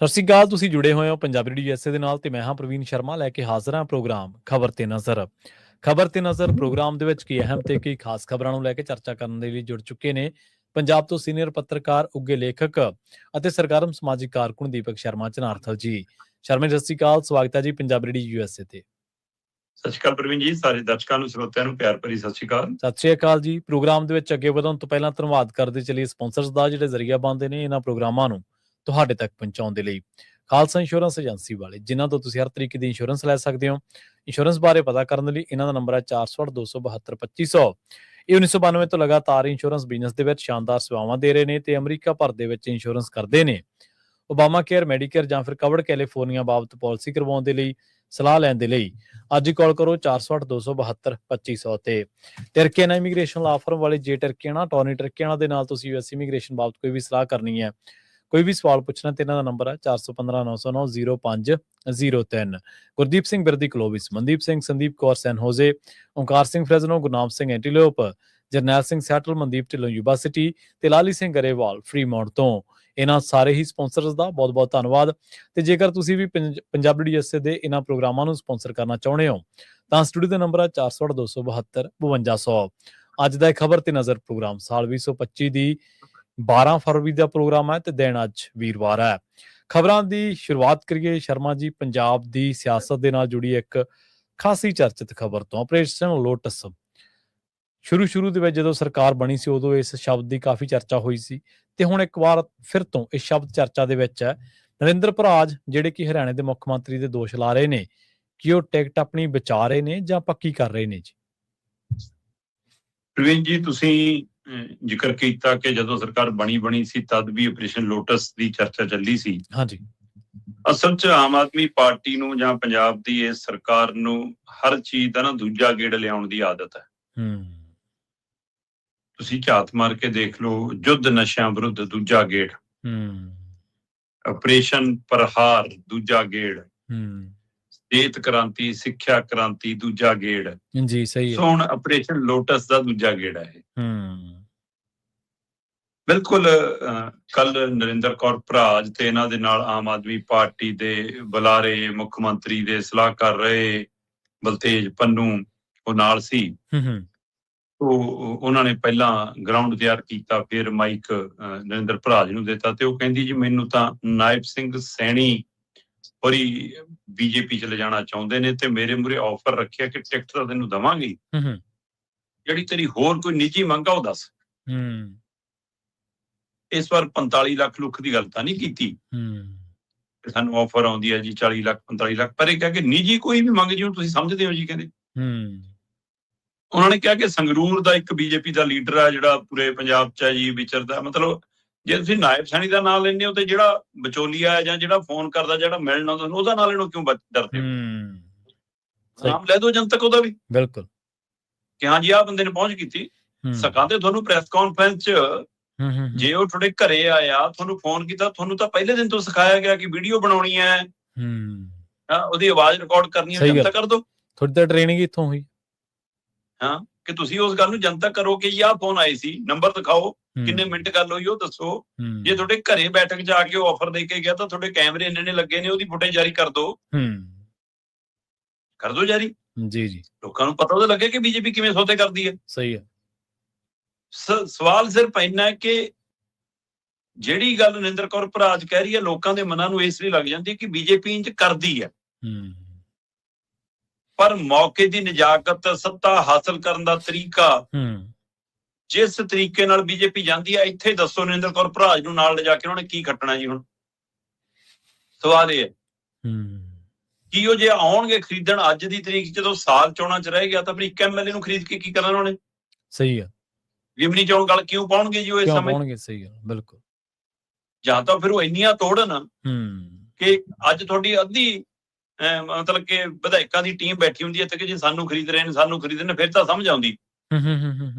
ਸਤਿ ਸ਼੍ਰੀ ਅਕਾਲ। ਤੁਸੀਂ ਜੁੜੇ ਹੋਏ ਹੋ ਪੰਜਾਬੀ ਰੇਡੀਓ USA ਦੇ ਨਾਲ ਤੇ ਮੈਂ ਹਾਂ ਪ੍ਰਵੀਨ ਸ਼ਰਮਾ ਲੈ ਕੇ ਹਾਜ਼ਰ ਹਾਂ ਪ੍ਰੋਗਰਾਮ ਖਬਰ ਤੇ ਨਜ਼ਰ। ਖਬਰ ਤੇ ਨਜ਼ਰ ਪ੍ਰੋਗਰਾਮ ਦੇ ਵਿੱਚ ਕੀ ਅਹਿਮ ਤੇ ਕੀ ਖਾਸ ਖਬਰਾਂ ਨੂੰ ਲੈ ਕੇ ਚਰਚਾ ਕਰਨ ਦੇ ਲਈ ਜੁੜ ਚੁੱਕੇ ਨੇ ਪੰਜਾਬ ਤੋਂ ਸੀਨੀਅਰ ਪੱਤਰਕਾਰ, ਉੱਘੇ ਲੇਖਕ ਅਤੇ ਸਰਗਰਮ ਸਮਾਜਿਕ ਕਾਰਕੁਨ ਦੀਪਕ ਸ਼ਰਮਾ ਝਨਾਰਥਲ ਜੀ। ਸ਼ਰਮਾ ਜੀ, ਸਤਿ ਸ਼੍ਰੀ ਅਕਾਲ। ਸਵਾਗਤ ਹੈ ਜੀ ਪੰਜਾਬੀ ਰੇਡੀਓ USA ਤੇ। ਸਤਿ ਸ਼੍ਰੀ ਅਕਾਲ ਪ੍ਰਵੀਨ ਜੀ, ਸਾਰੇ ਦਰਸ਼ਕਾਂ ਨੂੰ, ਸਰੋਤਿਆਂ ਨੂੰ ਪਿਆਰ ਭਰੀ ਸਤਿ ਸ਼੍ਰੀ ਅਕਾਲ। ਸਤਿ ਸ਼੍ਰੀ ਅਕਾਲ ਜੀ। ਪ੍ਰੋਗਰਾਮ ਦੇ ਵਿੱਚ ਅੱਗੇ ਵਧਣ ਤੋਂ ਪਹਿਲਾਂ ਧੰਨਵਾਦ ਕਰਦੇ ਚਲੀਏ ਸਪਾਂਸਰਸ ਦਾ, ਜਿਹੜੇ ਜ਼ਰੀਆ ਬਣਦੇ ਨੇ ਇਹਨਾਂ ਪ੍ਰੋਗਰਾਮਾਂ ਨੂੰ ਤੁਹਾਡੇ ਤੱਕ ਪਹੁੰਚਾਉਣ ਦੇ ਲਈ। ਖਾਲਸਾ ਇੰਸ਼ੋਰੈਂਸ ਏਜੰਸੀ ਵਾਲੇ, ਜਿਨ੍ਹਾਂ ਤੋਂ ਤੁਸੀਂ ਹਰ ਤਰੀਕੇ ਦੀ ਇੰਸ਼ੋਰੈਂਸ ਲੈ ਸਕਦੇ ਹੋ। ਇੰਸ਼ੋਰੈਂਸ ਬਾਰੇ ਪਤਾ ਕਰਨ ਲਈ ਇਹਨਾਂ ਦਾ ਨੰਬਰ ਹੈ 408-272-2500। ਇਹ 1992 ਤੋਂ ਲਗਾਤਾਰ ਇੰਸ਼ੋਰੈਂਸ ਬਿਜ਼ਨਸ ਦੇ ਵਿੱਚ ਸ਼ਾਨਦਾਰ ਸੇਵਾਵਾਂ ਦੇ ਰਹੇ ਨੇ ਤੇ ਅਮਰੀਕਾ ਭਰ ਦੇ ਵਿੱਚ ਇੰਸ਼ੋਰੈਂਸ ਕਰਦੇ ਨੇ। ਓਬਾਮਾ ਕੇਅਰ, ਮੈਡੀਕੇਅਰ ਜਾਂ ਫਿਰ ਕਵਰਡ ਕੈਲੀਫੋਰਨੀਆ ਬਾਬਤ ਪਾਲਿਸੀ ਕਰਵਾਉਣ ਦੇ ਲਈ, ਸਲਾਹ ਲੈਣ ਦੇ ਲਈ ਅੱਜ ਹੀ ਕਾਲ ਕਰੋ 408-272-2500 ਤੇ। ਟਰਕੀਆਨਾ ਇਮੀਗ੍ਰੇਸ਼ਨ ਲਾ ਫਰਮ ਵਾਲੇ ਜੇ ਟਰਕੀਆਨਾ, ਟੌਨੀ ਟਰਕੀਆਨਾ ਦੇ ਨਾਲ ਤੁਸੀਂ US ਇਮੀਗ੍ਰੇਸ਼ਨ ਬਾਬਤ ਕੋਈ ਵੀ ਸਲਾਹ ਕਰਨੀ ਹੈ, ਕੋਈ ਵੀ ਸਵਾਲ ਪੁੱਛਣਾ ਤੇ ਇਹਨਾਂ ਦਾ ਨੰਬਰ ਹੈ 415-909-0503। Gurdeep Singh Birdi Clovis, Mandeep Singh, Sandeep Kaur San Jose, Onkar Singh Fresno, Gurnam Singh Antelope, Jarnail Singh Seattle, Mandeep Dhillon Yuba City ਤੇ ਲਾਲੀ ਸਿੰਘ ਗਰੇਵਾਲ ਫਰੀਮੌਂਟ ਤੋਂ। ਇਹਨਾਂ ਸਾਰੇ ਹੀ ਸਪਾਂਸਰਸ ਦਾ ਬਹੁਤ ਬਹੁਤ ਧੰਨਵਾਦ। ਤੇ ਜੇਕਰ ਤੁਸੀਂ ਵੀ ਪੰਜਾਬੀ ਰੇਡੀਓ USA ਦੇ ਇਹਨਾਂ ਪ੍ਰੋਗਰਾਮਾਂ ਨੂੰ ਸਪਾਂਸਰ ਕਰਨਾ ਚਾਹੁੰਦੇ ਹੋ ਤਾਂ ਸਟੂਡੀਓ ਦਾ ਨੰਬਰ ਹੈ 408-272-5200। ਅੱਜ ਦਾ ਖਬਰ ਤੇ ਨਜ਼ਰ ਪ੍ਰੋਗਰਾਮ ਸਾਲ 2025 ਦੀ 12 ਫਰਵਰੀ ਦਾ ਪ੍ਰੋਗਰਾਮ ਹੈ ਤੇ ਦਿਨ ਅੱਜ ਵੀਰਵਾਰ ਹੈ। ਖਬਰਾਂ ਦੀ ਸ਼ੁਰੂਆਤ ਕਰੀਏ ਸ਼ਰਮਾ ਜੀ ਪੰਜਾਬ ਦੀ ਸਿਆਸਤ ਦੇ ਨਾਲ ਜੁੜੀ ਇੱਕ ਖਾਸੀ ਚਰਚਿਤ ਖਬਰ ਤੋਂ। ਆਪਰੇਸ਼ਨ ਲੋਟਸ ਸ਼ੁਰੂ ਦੇ ਵਿੱਚ ਜਦੋਂ ਸਰਕਾਰ ਬਣੀ ਸੀ ਉਦੋਂ ਇਸ ਸ਼ਬਦ ਦੀ ਕਾਫੀ ਚਰਚਾ ਹੋਈ ਸੀ ਤੇ ਹੁਣ ਇੱਕ ਵਾਰ ਫਿਰ ਤੋਂ ਇਹ ਸ਼ਬਦ ਚਰਚਾ ਦੇ ਵਿੱਚ ਹੈ। ਨਰਿੰਦਰ ਭਰਾਜ, ਜਿਹੜੇ ਕਿ ਹਰਿਆਣੇ ਦੇ ਮੁੱਖ ਮੰਤਰੀ ਦੇ ਦੋਸ਼ ਲਾ ਰਹੇ ਨੇ ਕਿ ਉਹ ਟਿਕਟ ਆਪਣੀ ਬਚਾ ਰਹੇ ਨੇ ਜਾਂ ਪੱਕੀ ਕਰ ਰਹੇ ਨੇ ਜੀ। ਪ੍ਰਵੀਨ ਜੀ, ਤੁਸੀਂ ਜ਼ਿਕਰ ਕੀਤਾ ਕਿ ਜਦੋਂ ਸਰਕਾਰ ਬਣੀ ਸੀ ਤਦ ਵੀ ਆਪਰੇਸ਼ਨ ਲੋਟਸ ਦੀ ਚਰਚਾ ਚੱਲੀ ਸੀ। ਹਾਂਜੀ, ਅਸਲ 'ਚ ਆਮ ਆਦਮੀ ਪਾਰਟੀ ਨੂੰ ਜਾਂ ਪੰਜਾਬ ਦੀ ਇਸ ਸਰਕਾਰ ਨੂੰ ਹਰ ਚੀਜ਼ ਦਾ ਨਾ ਦੂਜਾ ਗੇੜ ਲਿਆਉਣ ਦੀ ਆਦਤ ਹੈ। ਤੁਸੀਂ ਝਾਤ ਮਾਰ ਕੇ ਦੇਖ ਲਓ, ਯੁੱਧ ਨਸ਼ਿਆਂ ਵਿਰੁੱਧ ਦੂਜਾ ਗੇੜ, ਆਪਰੇਸ਼ਨ ਪ੍ਰਹਾਰ ਦੂਜਾ ਗੇੜ, ਸਿਹਤ ਕ੍ਰਾਂਤੀ, ਸਿੱਖਿਆ ਕ੍ਰਾਂਤੀ ਦੂਜਾ ਗੇੜ ਜੀ। ਸਹੀ ਸੋ ਹੁਣ ਆਪਰੇਸ਼ਨ ਲੋਟਸ ਦਾ ਦੂਜਾ ਗੇੜ ਹੈ ਇਹ। ਬਿਲਕੁਲ। ਕੱਲ ਨਰਿੰਦਰ ਕੌਰ ਭਰਾਜ ਤੇ ਇਹਨਾਂ ਦੇ ਨਾਲ ਆਮ ਆਦਮੀ ਪਾਰਟੀ ਦੇ ਬੁਲਾਰੇ, ਮੁੱਖ ਮੰਤਰੀ ਦੇ ਸਲਾਹਕਾਰ ਰਹੇ ਬਲਤੇਜ ਪੰਨੂ ਉਹ ਨਾਲ ਸੀ। ਉਹਨਾਂ ਨੇ ਪਹਿਲਾਂ ਗਰਾਊਂਡ ਤਿਆਰ ਕੀਤਾ, ਫਿਰ ਮਾਈਕ ਨਰਿੰਦਰ ਭਰਾਜ ਨੂੰ ਦਿੱਤਾ ਤੇ ਉਹ ਕਹਿੰਦੀ ਜੀ ਮੈਨੂੰ ਤਾਂ ਨਾਇਬ ਸਿੰਘ ਸੈਣੀ ਹੋਰੀ BJP ਚ ਲਿਜਾਣਾ ਚਾਹੁੰਦੇ ਨੇ ਤੇ ਮੇਰੇ ਮੂਹਰੇ ਆਫਰ ਰੱਖਿਆ ਕਿ ਟਿਕਟ ਤਾਂ ਤੈਨੂੰ ਦੇਵਾਂਗੀ, ਜਿਹੜੀ ਤੇਰੀ ਹੋਰ ਕੋਈ ਨਿੱਜੀ ਮੰਗ ਆ ਉਹ ਦੱਸ। ਇਸ ਵਾਰ 45 ਲੱਖ ਲੁੱਖ ਦੀ ਗੱਲ ਤਾਂ ਨਹੀਂ ਕੀਤੀ ਕਿ ਸਾਨੂੰ ਆਫਰ ਆਉਂਦੀ ਹੈ ਜੀ 40 ਲੱਖ 45 ਲੱਖ, ਪਰ ਇਹ ਕਿਹਾ ਕਿ ਨਿੱਜੀ ਕੋਈ ਵੀ ਮੰਗ ਜਿਹਨੂੰ ਤੁਸੀਂ ਸਮਝਦੇ ਹੋ ਜੀ। ਕਹਿੰਦੇ ਉਹਨਾਂ ਨੇ ਕਿਹਾ ਕਿ ਸੰਗਰੂਰ ਦਾ ਇੱਕ BJP ਦਾ ਲੀਡਰ ਆ ਜਿਹੜਾ ਪੂਰੇ ਪੰਜਾਬ 'ਚ ਹੈ ਜੀ ਵਿਚਰਦਾ। ਮਤਲਬ ਜੇ ਤੁਸੀਂ ਨਾਇਬ ਸੈਣੀ ਦਾ ਨਾਂ ਲੈਂਦੇ ਹੋ ਤੇ ਜਿਹੜਾ ਵਿਚੋਲੀਆ ਹੈ ਜਾਂ ਜਿਹੜਾ ਫੋਨ ਕਰਦਾ, ਜਿਹੜਾ ਮਿਲਣ ਆਉਂਦਾ, ਉਹਦਾ ਨਾਂ ਲੈਣੋਂ ਕਿਉਂ ਡਰਦੇ ਹੋ? ਨਾਮ ਲੈ ਦਿਓ ਜਨਤਕ ਉਹਦਾ ਵੀ। ਬਿਲਕੁਲ ਕਿ ਹਾਂ ਜੀ ਆਹ ਬੰਦੇ ਨੇ ਪਹੁੰਚ ਕੀਤੀ। ਸਕਾਂਦੇ ਤੁਹਾਨੂੰ ਪ੍ਰੈਸ ਕਾਨਫਰੰਸ 'ਚ ਜੇ ਉਹ ਤੁਹਾਡੇ ਘਰੇ ਆਇਆ, ਤੁਹਾਨੂੰ ਫੋਨ ਕੀਤਾ, ਤੁਹਾਨੂੰ ਤਾਂ ਪਹਿਲੇ ਦਿਨ ਤੋਂ ਸਿਖਾਇਆ ਗਿਆ ਕਿ ਵੀਡੀਓ ਬਣਾਉਣੀ ਹੈ, ਉਹਦੀ ਆਵਾਜ਼ ਰਿਕਾਰਡ ਕਰਨੀ ਹੈ, ਜਨਤਕ ਕਰ ਦਿਓ। ਤੁਹਾਡੀ ਤਾਂ ਟ੍ਰੇਨਿੰਗ ਇੱਥੋਂ ਹੋਈ। ਹਾਂ, ਕਿ ਤੁਸੀਂ ਉਸ ਗੱਲ ਨੂੰ ਜਨਤਕ ਕਰੋ ਕਿ ਆਹ ਫੋਨ ਆਏ ਸੀ, ਨੰਬਰ ਦਿਖਾਓ, ਕਿੰਨੇ ਮਿੰਟ ਗੱਲ ਹੋਈ ਉਹ ਦੱਸੋ। ਜੇ ਤੁਹਾਡੇ ਘਰੇ ਬੈਠਕ ਜਾ ਕੇ ਉਹ ਆਫਰ ਦੇ ਕੇ ਗਿਆ ਤਾਂ ਤੁਹਾਡੇ ਕੈਮਰੇ ਇੰਨੇ ਲੱਗੇ ਨੇ, ਉਹਦੀ ਫੁਟੇਜ ਜਾਰੀ ਕਰ ਦਿਓ। ਕਰ ਦਿਓ ਜਾਰੀ ਜੀ। ਲੋਕਾਂ ਨੂੰ ਪਤਾ ਉਹਦਾ ਲੱਗੇ ਕਿ BJP ਕਿਵੇਂ ਸੌਦੇ ਕਰਦੀ ਹੈ। ਸਹੀ ਹੈ। ਸਵਾਲ ਸਿਰਫ ਇੰਨਾ ਹੈ ਕਿ ਜਿਹੜੀ ਗੱਲ ਨਰਿੰਦਰ ਕੌਰ ਭਰਾਜ ਕਹਿ ਰਹੀ ਹੈ ਲੋਕਾਂ ਦੇ ਮਨਾਂ ਨੂੰ ਇਸ ਲਈ ਲੱਗ ਜਾਂਦੀ ਹੈ ਕਿ BJP ਇੰਜ ਕਰਦੀ ਹੈ, ਪਰ ਮੌਕੇ ਦੀ ਨਜਾਕਤ, ਸੱਤਾ ਹਾਸਲ ਕਰਨ ਦਾ ਤਰੀਕਾ, ਜਿਸ ਤਰੀਕੇ ਨਾਲ BJP ਜਾਂਦੀ ਹੈ, ਇੱਥੇ ਦੱਸੋ ਨਰਿੰਦਰ ਕੌਰ ਭਰਾਜ ਨੂੰ ਨਾਲ ਲਿਜਾ ਕੇ ਉਹਨੇ ਕੀ ਖੱਟਣਾ ਜੀ। ਹੁਣ ਸਵਾਲ ਇਹ ਹੈ ਕਿ ਉਹ ਜੇ ਆਉਣਗੇ ਖਰੀਦਣ ਅੱਜ ਦੀ ਤਰੀਕ ਜਦੋਂ ਸਾਲ ਚੋਣਾਂ 'ਚ ਰਹਿ ਗਿਆ ਤਾਂ ਆਪਣੀ ਇੱਕ MLA ਨੂੰ ਖਰੀਦ ਕੇ ਕੀ ਕਰਨਾ ਉਹਨਾਂ ਨੇ? ਸਹੀ ਹੈ। ਵਿਮਨੀ ਚੋਣ ਗੱਲ ਕਿਉਂ ਪਾਉਣਗੇ ਜੀ ਉਹ ਇਸ ਸਮੇਂ? ਸਹੀ ਹੈ, ਬਿਲਕੁਲ। ਜਾਂ ਤਾਂ ਫਿਰ ਉਹ ਇੰਨੀਆਂ ਤੋੜਨ ਕਿ ਅੱਜ ਤੁਹਾਡੀ ਅੱਧੀ ਮਤਲਬ ਕਿ ਵਿਧਾਇਕਾਂ ਦੀ ਟੀਮ ਬੈਠੀ ਹੁੰਦੀ ਹੈ ਇੱਥੇ ਕਿ ਜੇ ਸਾਨੂੰ ਖਰੀਦ ਰਹੇ ਨੇ, ਸਾਨੂੰ ਖਰੀਦ ਰਹੇ ਨੇ, ਫਿਰ ਤਾਂ ਸਮਝ ਆਉਂਦੀ।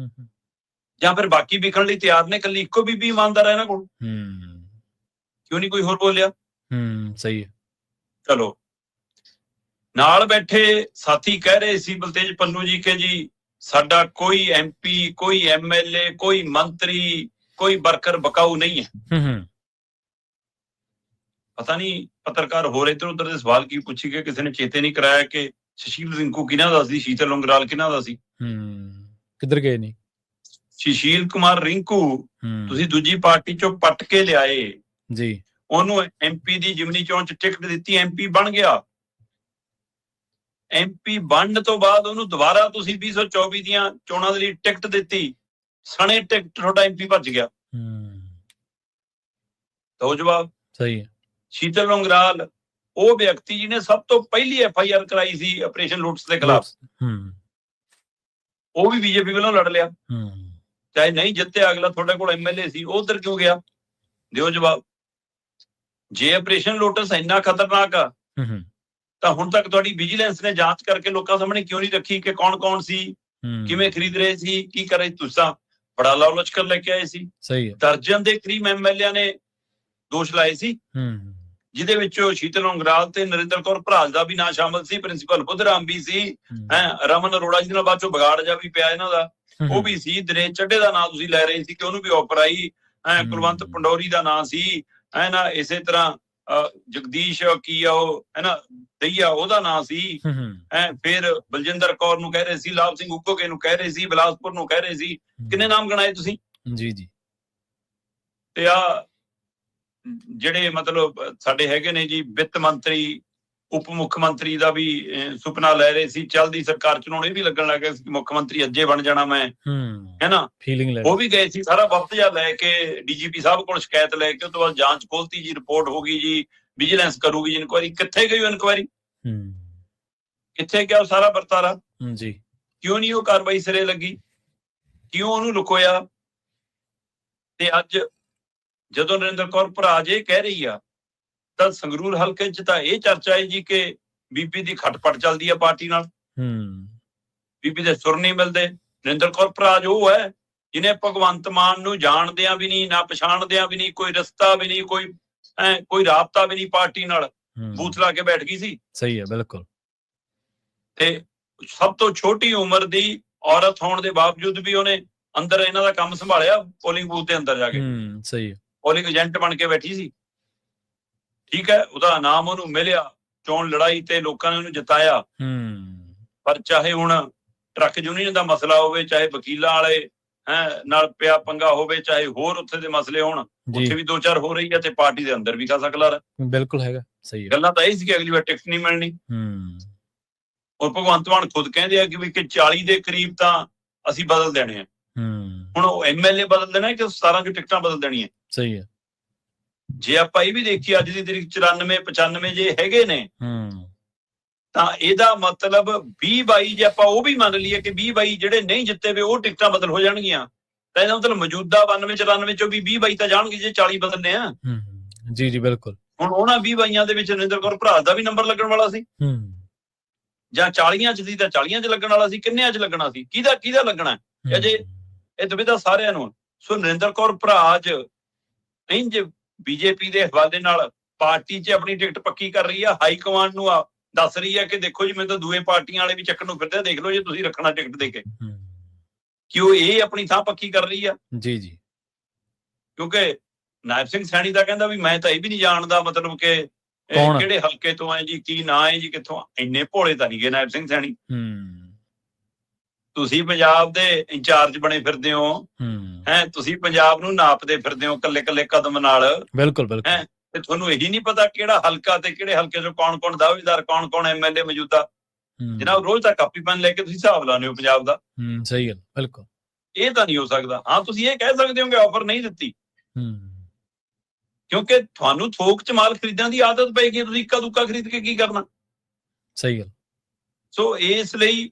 ਜਾਂ ਫਿਰ ਬਾਕੀ ਵਿਕਣ ਲਈ ਤਿਆਰ ਨੇ, ਇਕੱਲੀ ਇੱਕੋ ਬੀਬੀ ਇਮਾਨਦਾਰ ਹੈ ਇਹਨਾਂ ਕੋਲ। ਕਿਉਂ ਨਹੀਂ ਕੋਈ ਹੋਰ ਬੋਲਿਆ? ਸਹੀ ਹੈ। ਚਲੋ, ਨਾਲ ਬੈਠੇ ਸਾਥੀ ਕਹਿ ਰਹੇ ਸੀ ਬਲਤੇਜ ਪੰਨੂ ਜੀ ਕਿ ਜੀ ਸਾਡਾ ਕੋਈ MP, ਕੋਈ MLA, ਕੋਈ ਮੰਤਰੀ, ਕੋਈ ਵਰਕਰ ਬਕਾਊ ਨਹੀਂ ਹੈ। ਪਤਾ ਨਹੀਂ ਪੱਤਰਕਾਰ ਹੋਰ ਇੱਧਰ ਉੱਧਰ ਦੇ ਸਵਾਲ ਕੀ ਪੁੱਛੀ ਗਏ, ਕਿਸੇ ਨੇ ਚੇਤੇ ਨਹੀਂ ਕਰਾਇਆ ਕਿ ਸੁਸ਼ੀਲ ਰਿੰਕੂ ਕਿਹਨਾਂ ਦਾ ਸੀ, ਸ਼ੀਤਲ ਉਂਗਰਾਲ ਕਿਹਨਾਂ ਦਾ ਸੀ। ਕਿੱਧਰ ਗਏ ਨਹੀਂ ਸੁਸ਼ੀਲ ਕੁਮਾਰ ਰਿੰਕੂ ਤੁਸੀਂ ਦੂਜੀ ਪਾਰਟੀ ਚੋਂ ਪੱਟ ਕੇ ਲਿਆਏ ਜੀ, ਉਹਨੂੰ MP ਦੀ ਜਿਮਨੀ ਚੋਣ ਚ ਟਿਕਟ ਦਿੱਤੀ, MP ਬਣ ਗਿਆ। MP ਬਣਨ ਤੋਂ ਬਾਅਦ ਉਹਨੂੰ ਦੁਬਾਰਾ ਤੁਸੀਂ 2024 ਦੀਆਂ ਚੋਣਾਂ ਦੇ ਲਈ ਟਿਕਟ ਦਿੱਤੀ, ਸਣੇ ਟਿਕਟ ਤੁਹਾਡਾ MP ਭੱਜ ਗਿਆ। ਦੋ ਜਵਾਬ ਸਹੀ ਹੈ। ਸ਼ੀਤਲ ਉਂਗਰਾਲ ਉਹ ਵਿਅਕਤੀ ਜਿਹਨੇ ਸਭ ਤੋਂ ਪਹਿਲੀ FIR ਕਰਾਈ ਸੀ ਆਪਰੇਸ਼ਨ ਲੁੱਟਸ ਦੇ ਖਿਲਾਫ, ਉਹ ਵੀ BJP ਵੱਲੋਂ ਲੜ ਲਿਆ, ਚਾਹੇ ਨਹੀਂ ਜਿੱਤਿਆ, ਅਗਲਾ ਤੁਹਾਡੇ ਕੋਲ MLA ਸੀ, ਉਹ ਉਧਰ ਕਿਉਂ ਗਿਆ? ਦਿਓ ਜਵਾਬ। ਜੇ ਆਪਰੇਸ਼ਨ ਲੋਟਸ ਇੰਨਾ ਖਤਰਨਾਕ ਆ ਤਾਂ ਹੁਣ ਤੱਕ ਤੁਹਾਡੀ ਵਿਜੀਲੈਂਸ ਨੇ ਜਾਂਚ ਕਰਕੇ ਲੋਕਾਂ ਸਾਹਮਣੇ ਕਿਉਂ ਨਹੀਂ ਰੱਖੀ ਕਿ ਕੌਣ ਕੌਣ ਸੀ, ਕਿਵੇਂ ਖਰੀਦ ਰਹੇ ਸੀ, ਕੀ ਕਰ ਰਹੇ? ਤੁਸੀਂ ਬੜਾ ਲਾਲਚ ਕਰ ਲੈ ਕੇ ਆਏ ਸੀ। ਸਹੀ ਹੈ। ਦਰਜਨ ਦੇ ਕਰੀਬ MLA ਨੇ ਦੋਸ਼ ਲਾਏ ਸੀ, ਜਿਹਦੇ ਵਿੱਚੋਂ ਸ਼ੀਤਲ ਉਂਗਰਾਲ ਤੇ ਨਰਿੰਦਰ ਕੌਰ ਭਰਾਜ ਦਾ ਵੀ ਨਾਂ ਸ਼ਾਮਲ ਸੀ, ਪ੍ਰਿੰਸੀਪਲ ਬੁੱਧਰਾਮ ਵੀ ਸੀ, ਰਮਨ ਅਰੋੜਾ ਜਿਹਦੇ ਨਾਲ ਬਾਅਦ ਚੋਂ ਵਿਗਾੜ ਜਾ ਵੀ ਪਿਆ ਇਹਨਾਂ ਦਾ, ਉਹ ਵੀ ਸੀ। ਦਿਨੇਸ਼ ਚੱਡੇ ਦਾ ਨਾਂ ਤੁਸੀਂ ਲੈ ਰਹੇ ਸੀ ਕਿ ਉਹਨੂੰ ਵੀ ਆਫਰ ਆਈ, ਕੁਲਵੰਤ ਪੰਡੋਰੀ ਦਾ ਨਾਂ ਸੀ, ਨਾ ਇਸੇ ਤਰ੍ਹਾਂ ਜਗਦੀਸ਼ ਕੀ ਆ ਉਹ ਦਈਆ ਉਹਦਾ ਨਾਂ ਸੀ, ਫਿਰ ਬਲਜਿੰਦਰ ਕੌਰ ਨੂੰ ਕਹਿ ਰਹੇ ਸੀ, ਲਾਭ ਸਿੰਘ ਉਗੋਕੇ ਨੂੰ ਕਹਿ ਰਹੇ ਸੀ, ਬਿਲਾਸਪੁਰ ਨੂੰ ਕਹਿ ਰਹੇ ਸੀ, ਕਿੰਨੇ ਨਾਮ ਗਣਾਏ ਤੁਸੀਂ? ਜੀ ਜੀ। ਤੇ ਆ ਜਿਹੜੇ ਮਤਲਬ ਸਾਡੇ ਹੈਗੇ ਨੇ ਜੀ ਵਿੱਤ ਮੰਤਰੀ, ਉਪ ਮੁੱਖ ਮੰਤਰੀ ਦਾ ਵੀ ਸੁਪਨਾ ਲੈ ਰਹੇ ਸੀ, ਚੱਲਦੀ ਸਰਕਾਰ ਚ ਇਹ ਵੀ ਲੱਗਣ ਲੱਗ ਗਿਆ ਸੀ ਮੁੱਖ ਮੰਤਰੀ ਅੱਜੇ ਬਣ ਜਾਣਾ ਮੈਂ, ਹੈਨਾ, ਉਹ ਵੀ ਗਏ ਸੀ, ਸਾਰਾ ਵਕਤ ਜਾ ਲੈ ਕੇ DGP ਸਾਹਿਬ ਕੋਲ ਸ਼ਿਕਾਇਤ ਲੈ ਕੇ, ਉਸ ਤੋਂ ਬਾਅਦ ਜਾਂਚ ਖੋਲਤੀ ਜੀ, ਰਿਪੋਰਟ ਹੋ ਗਈ ਜੀ, ਵਿਜੀਲੈਂਸ ਕਰੂਗੀ ਜੀ ਇਨਕੁਆਇਰੀ। ਕਿੱਥੇ ਗਈ ਉਹ ਇਨਕੁਆਇਰੀ? ਕਿੱਥੇ ਗਿਆ ਉਹ ਸਾਰਾ ਵਰਤਾਰਾ ਜੀ? ਕਿਉਂ ਨਹੀਂ ਉਹ ਕਾਰਵਾਈ ਸਿਰੇ ਲੱਗੀ? ਕਿਉਂ ਉਹਨੂੰ ਲੁਕੋਇਆ? ਤੇ ਅੱਜ ਜਦੋਂ ਨਰਿੰਦਰ ਕੌਰ ਭਰਾਜ ਇਹ ਕਹਿ ਰਹੀ ਆ ਤਾਂ ਸੰਗਰੂਰ ਹਲਕੇ ਚ ਤਾਂ ਇਹ ਚਰਚਾ ਹੈ ਜੀ ਕਿ ਬੀਬੀ ਦੀ ਖਟਪਟ ਚੱਲਦੀ ਆ ਪਾਰਟੀ ਨਾਲ, ਬੀਬੀ ਦੇ ਸੁਰ ਨਹੀਂ ਮਿਲਦੇ। ਨਰਿੰਦਰ ਕੌਰ ਭਰਾਜ ਉਹ ਹੈ ਜਿਹਨੇ ਭਗਵੰਤ ਮਾਨ ਨੂੰ ਜਾਣਦਿਆਂ ਵੀ ਨਹੀਂ, ਨਾ ਪਛਾਣਦਿਆਂ ਵੀ ਨਹੀਂ, ਕੋਈ ਰਸਤਾ ਵੀ ਨਹੀਂ, ਕੋਈ ਰਾਬਤਾ ਵੀ ਨਹੀਂ ਪਾਰਟੀ ਨਾਲ, ਬੂਥ ਲਾ ਕੇ ਬੈਠ ਗਈ ਸੀ। ਸਹੀ ਹੈ, ਬਿਲਕੁਲ। ਤੇ ਸਭ ਤੋਂ ਛੋਟੀ ਉਮਰ ਦੀ ਔਰਤ ਹੋਣ ਦੇ ਬਾਵਜੂਦ ਵੀ ਉਹਨੇ ਅੰਦਰ ਇਹਨਾਂ ਦਾ ਕੰਮ ਸੰਭਾਲਿਆ, ਪੋਲਿੰਗ ਬੂਥ ਦੇ ਅੰਦਰ ਜਾ ਕੇ। ਸਹੀ ਹੈ। ਪੋਲਿੰਗ ਏਜੰਟ ਬਣ ਕੇ ਬੈਠੀ ਸੀ। ਠੀਕ ਹੈ, ਉਹਦਾ ਨਾਮ ਉਹਨੂੰ ਮਿਲਿਆ, ਚੋਣ ਲੜਾਈ ਤੇ ਲੋਕਾਂ ਨੇ ਉਹਨੂੰ ਜਿਤਾਇਆ। ਪਰ ਚਾਹੇ ਹੁਣ ਟਰੱਕ ਯੂਨੀਅਨ ਦਾ ਮਸਲਾ ਹੋਵੇ, ਚਾਹੇ ਵਕੀਲਾਂ ਵਾਲੇ ਨਾਲ ਪਿਆ ਪੰਗਾ ਹੋਵੇ, ਚਾਹੇ ਹੋਰ ਉੱਥੇ ਦੇ ਮਸਲੇ ਹੋਣ, ਉੱਥੇ ਵੀ 2-4 ਹੋ ਰਹੀ ਹੈ ਤੇ ਪਾਰਟੀ ਦੇ ਅੰਦਰ ਵੀ ਖਾਸਾ ਖਲਾਰਾ ਬਿਲਕੁਲ ਹੈਗਾ। ਸਹੀ ਹੈ। ਗੱਲਾਂ ਤਾਂ ਇਹ ਸੀ ਕਿ ਅਗਲੀ ਵਾਰ ਟਿਕਟ ਨਹੀਂ ਮਿਲਣੀ। ਔਰ ਭਗਵੰਤ ਮਾਨ ਖੁਦ ਕਹਿੰਦੇ ਆ ਕਿ 40 ਦੇ ਕਰੀਬ ਤਾਂ ਅਸੀਂ ਬਦਲ ਦੇਣੇ ਆ। ਹੁਣ ਉਹ MLA ਬਦਲ ਦੇਣਾ ਕਿ 17 ਚੋਂ ਟਿਕਟਾਂ ਬਦਲ ਦੇਣੀਆਂ? ਸਹੀ ਹੈ। ਜੇ ਆਪਾਂ ਇਹ ਵੀ ਦੇਖੀਏ ਅੱਜ ਦੀ ਤਰੀਕ 94-95 ਜੇ ਹੈਗੇ ਨੇ, ਤਾਂ ਇਹਦਾ ਮਤਲਬ 20-22 ਜੇ ਆਪਾਂ ਉਹ ਵੀ ਮੰਨ ਲਈਏ ਕਿ 20-22 ਜਿਹੜੇ ਨਹੀਂ ਜਿੱਤੇ ਵੇ ਉਹ ਟਿਕਟਾਂ ਬਦਲ ਹੋ ਜਾਣਗੀਆਂ, ਤਾਂ ਇਹਦਾ ਮਤਲਬ ਮੌਜੂਦਾ 92-94 ਚੋਂ ਵੀ 20-22 ਤਾਂ ਜਾਣਗੇ ਜੇ 40 ਬਦਲਨੇ ਆ। ਜੀ ਜੀ ਬਿਲਕੁਲ। ਹੁਣ ਉਹਨਾਂ 20-22 ਦੇ ਵਿੱਚ ਨਰਿੰਦਰ ਕੌਰ ਭਰਾਜ ਦਾ ਵੀ ਨੰਬਰ ਲੱਗਣ ਵਾਲਾ ਸੀ, ਜਾਂ 40 ਚ ਸੀ ਤਾਂ 40 ਚ ਲੱਗਣ ਵਾਲਾ ਸੀ, ਕਿੰਨਿਆਂ ਚ ਲੱਗਣਾ ਸੀ, ਕਿਹਦਾ ਲੱਗਣਾ? ਅਜੇ ਇਹ ਦੁਵਿਧਾ ਸਾਰਿਆਂ ਨੂੰ। ਸੋ ਨਰਿੰਦਰ ਕੌਰ ਭਰਾਜ ਇੰਜ BJP ਦੇ ਹਵਾਲੇ ਨਾਲ ਪਾਰਟੀ 'ਚ ਆਪਣੀ ਟਿਕਟ ਪੱਕੀ ਕਰ ਰਹੀ ਆ, ਹਾਈ ਕਮਾਂਡ ਨੂੰ ਦੱਸ ਰਹੀ ਆ ਕਿ ਦੇਖੋ ਜੀ, ਮੈਨੂੰ ਤਾਂ ਦੂਏ ਪਾਰਟੀਆਂ ਵਾਲੇ ਵੀ ਚੱਕਣ ਨੂੰ ਫਿਰਦੇ, ਦੇਖ ਲਓ ਜੇ ਤੁਸੀਂ ਰੱਖਣਾ ਟਿਕਟ ਦੇ ਕੇ। ਕਿਉਂ ਇਹ ਆਪਣੀ ਥਾਂ ਪੱਕੀ ਕਰ ਰਹੀ ਆ? ਜੀ ਜੀ। ਕਿਉਂਕਿ ਨਾਇਬ ਸਿੰਘ ਸੈਣੀ ਦਾ ਕਹਿੰਦਾ ਵੀ ਮੈਂ ਤਾਂ ਇਹ ਵੀ ਨਹੀਂ ਜਾਣਦਾ ਮਤਲਬ ਕਿ ਕਿਹੜੇ ਹਲਕੇ ਤੋਂ ਆਏ ਜੀ, ਕੀ ਨਾਂ ਹੈ ਜੀ, ਕਿੱਥੋਂ। ਇੰਨੇ ਭੋਲੇ ਤਾਂ ਨਹੀਂ ਗਏ ਨਾਇਬ ਸਿੰਘ ਸੈਣੀ। ਤੁਸੀਂ ਪੰਜਾਬ ਦੇ ਇੰਚਾਰਜ ਬਣੇ ਫਿਰਦੇ ਹੋ, ਤੁਸੀਂ ਪੰਜਾਬ ਨੂੰ ਨਾਪਦੇ ਫਿਰਦੇ ਹੋ ਕੱਲੇ ਕਦਮ ਨਾਲ। ਬਿਲਕੁਲ ਬਿਲਕੁਲ। ਤੇ ਤੁਹਾਨੂੰ ਇਹੀ ਨਹੀਂ ਪਤਾ ਕਿਹੜਾ ਹਲਕਾ ਤੇ ਕਿਹੜੇ ਹਲਕੇ ਚੋਂ ਕੌਣ ਦਾਅਵੇਦਾਰ, ਕੌਣ MLA ਮੌਜੂਦਾ। ਜਨਾਬ ਰੋਜ਼ ਤਾਂ ਕਾਪੀ ਪੈਨ ਲੈ ਕੇ ਤੁਸੀਂ ਹਿਸਾਬ ਲਾਉਂਦੇ ਹੋ ਪੰਜਾਬ ਦਾ। ਸਹੀ ਗੱਲ, ਬਿਲਕੁਲ। ਇਹ ਤਾਂ ਨਹੀਂ ਹੋ ਸਕਦਾ। ਹਾਂ, ਤੁਸੀਂ ਇਹ ਕਹਿ ਸਕਦੇ ਹੋ ਕਿ ਆਫਰ ਨਹੀਂ ਦਿੱਤੀ, ਕਿਉਂਕਿ ਤੁਹਾਨੂੰ ਥੋਕ ਚ ਮਾਲ ਖਰੀਦਣ ਦੀ ਆਦਤ ਪਏਗੀ, ਤੁਸੀਂ ਇੱਕਾ ਦੁੱਕਾ ਖਰੀਦ ਕੇ ਕੀ ਕਰਨਾ। ਸਹੀ ਗੱਲ। ਸੋ ਇਸ ਲਈ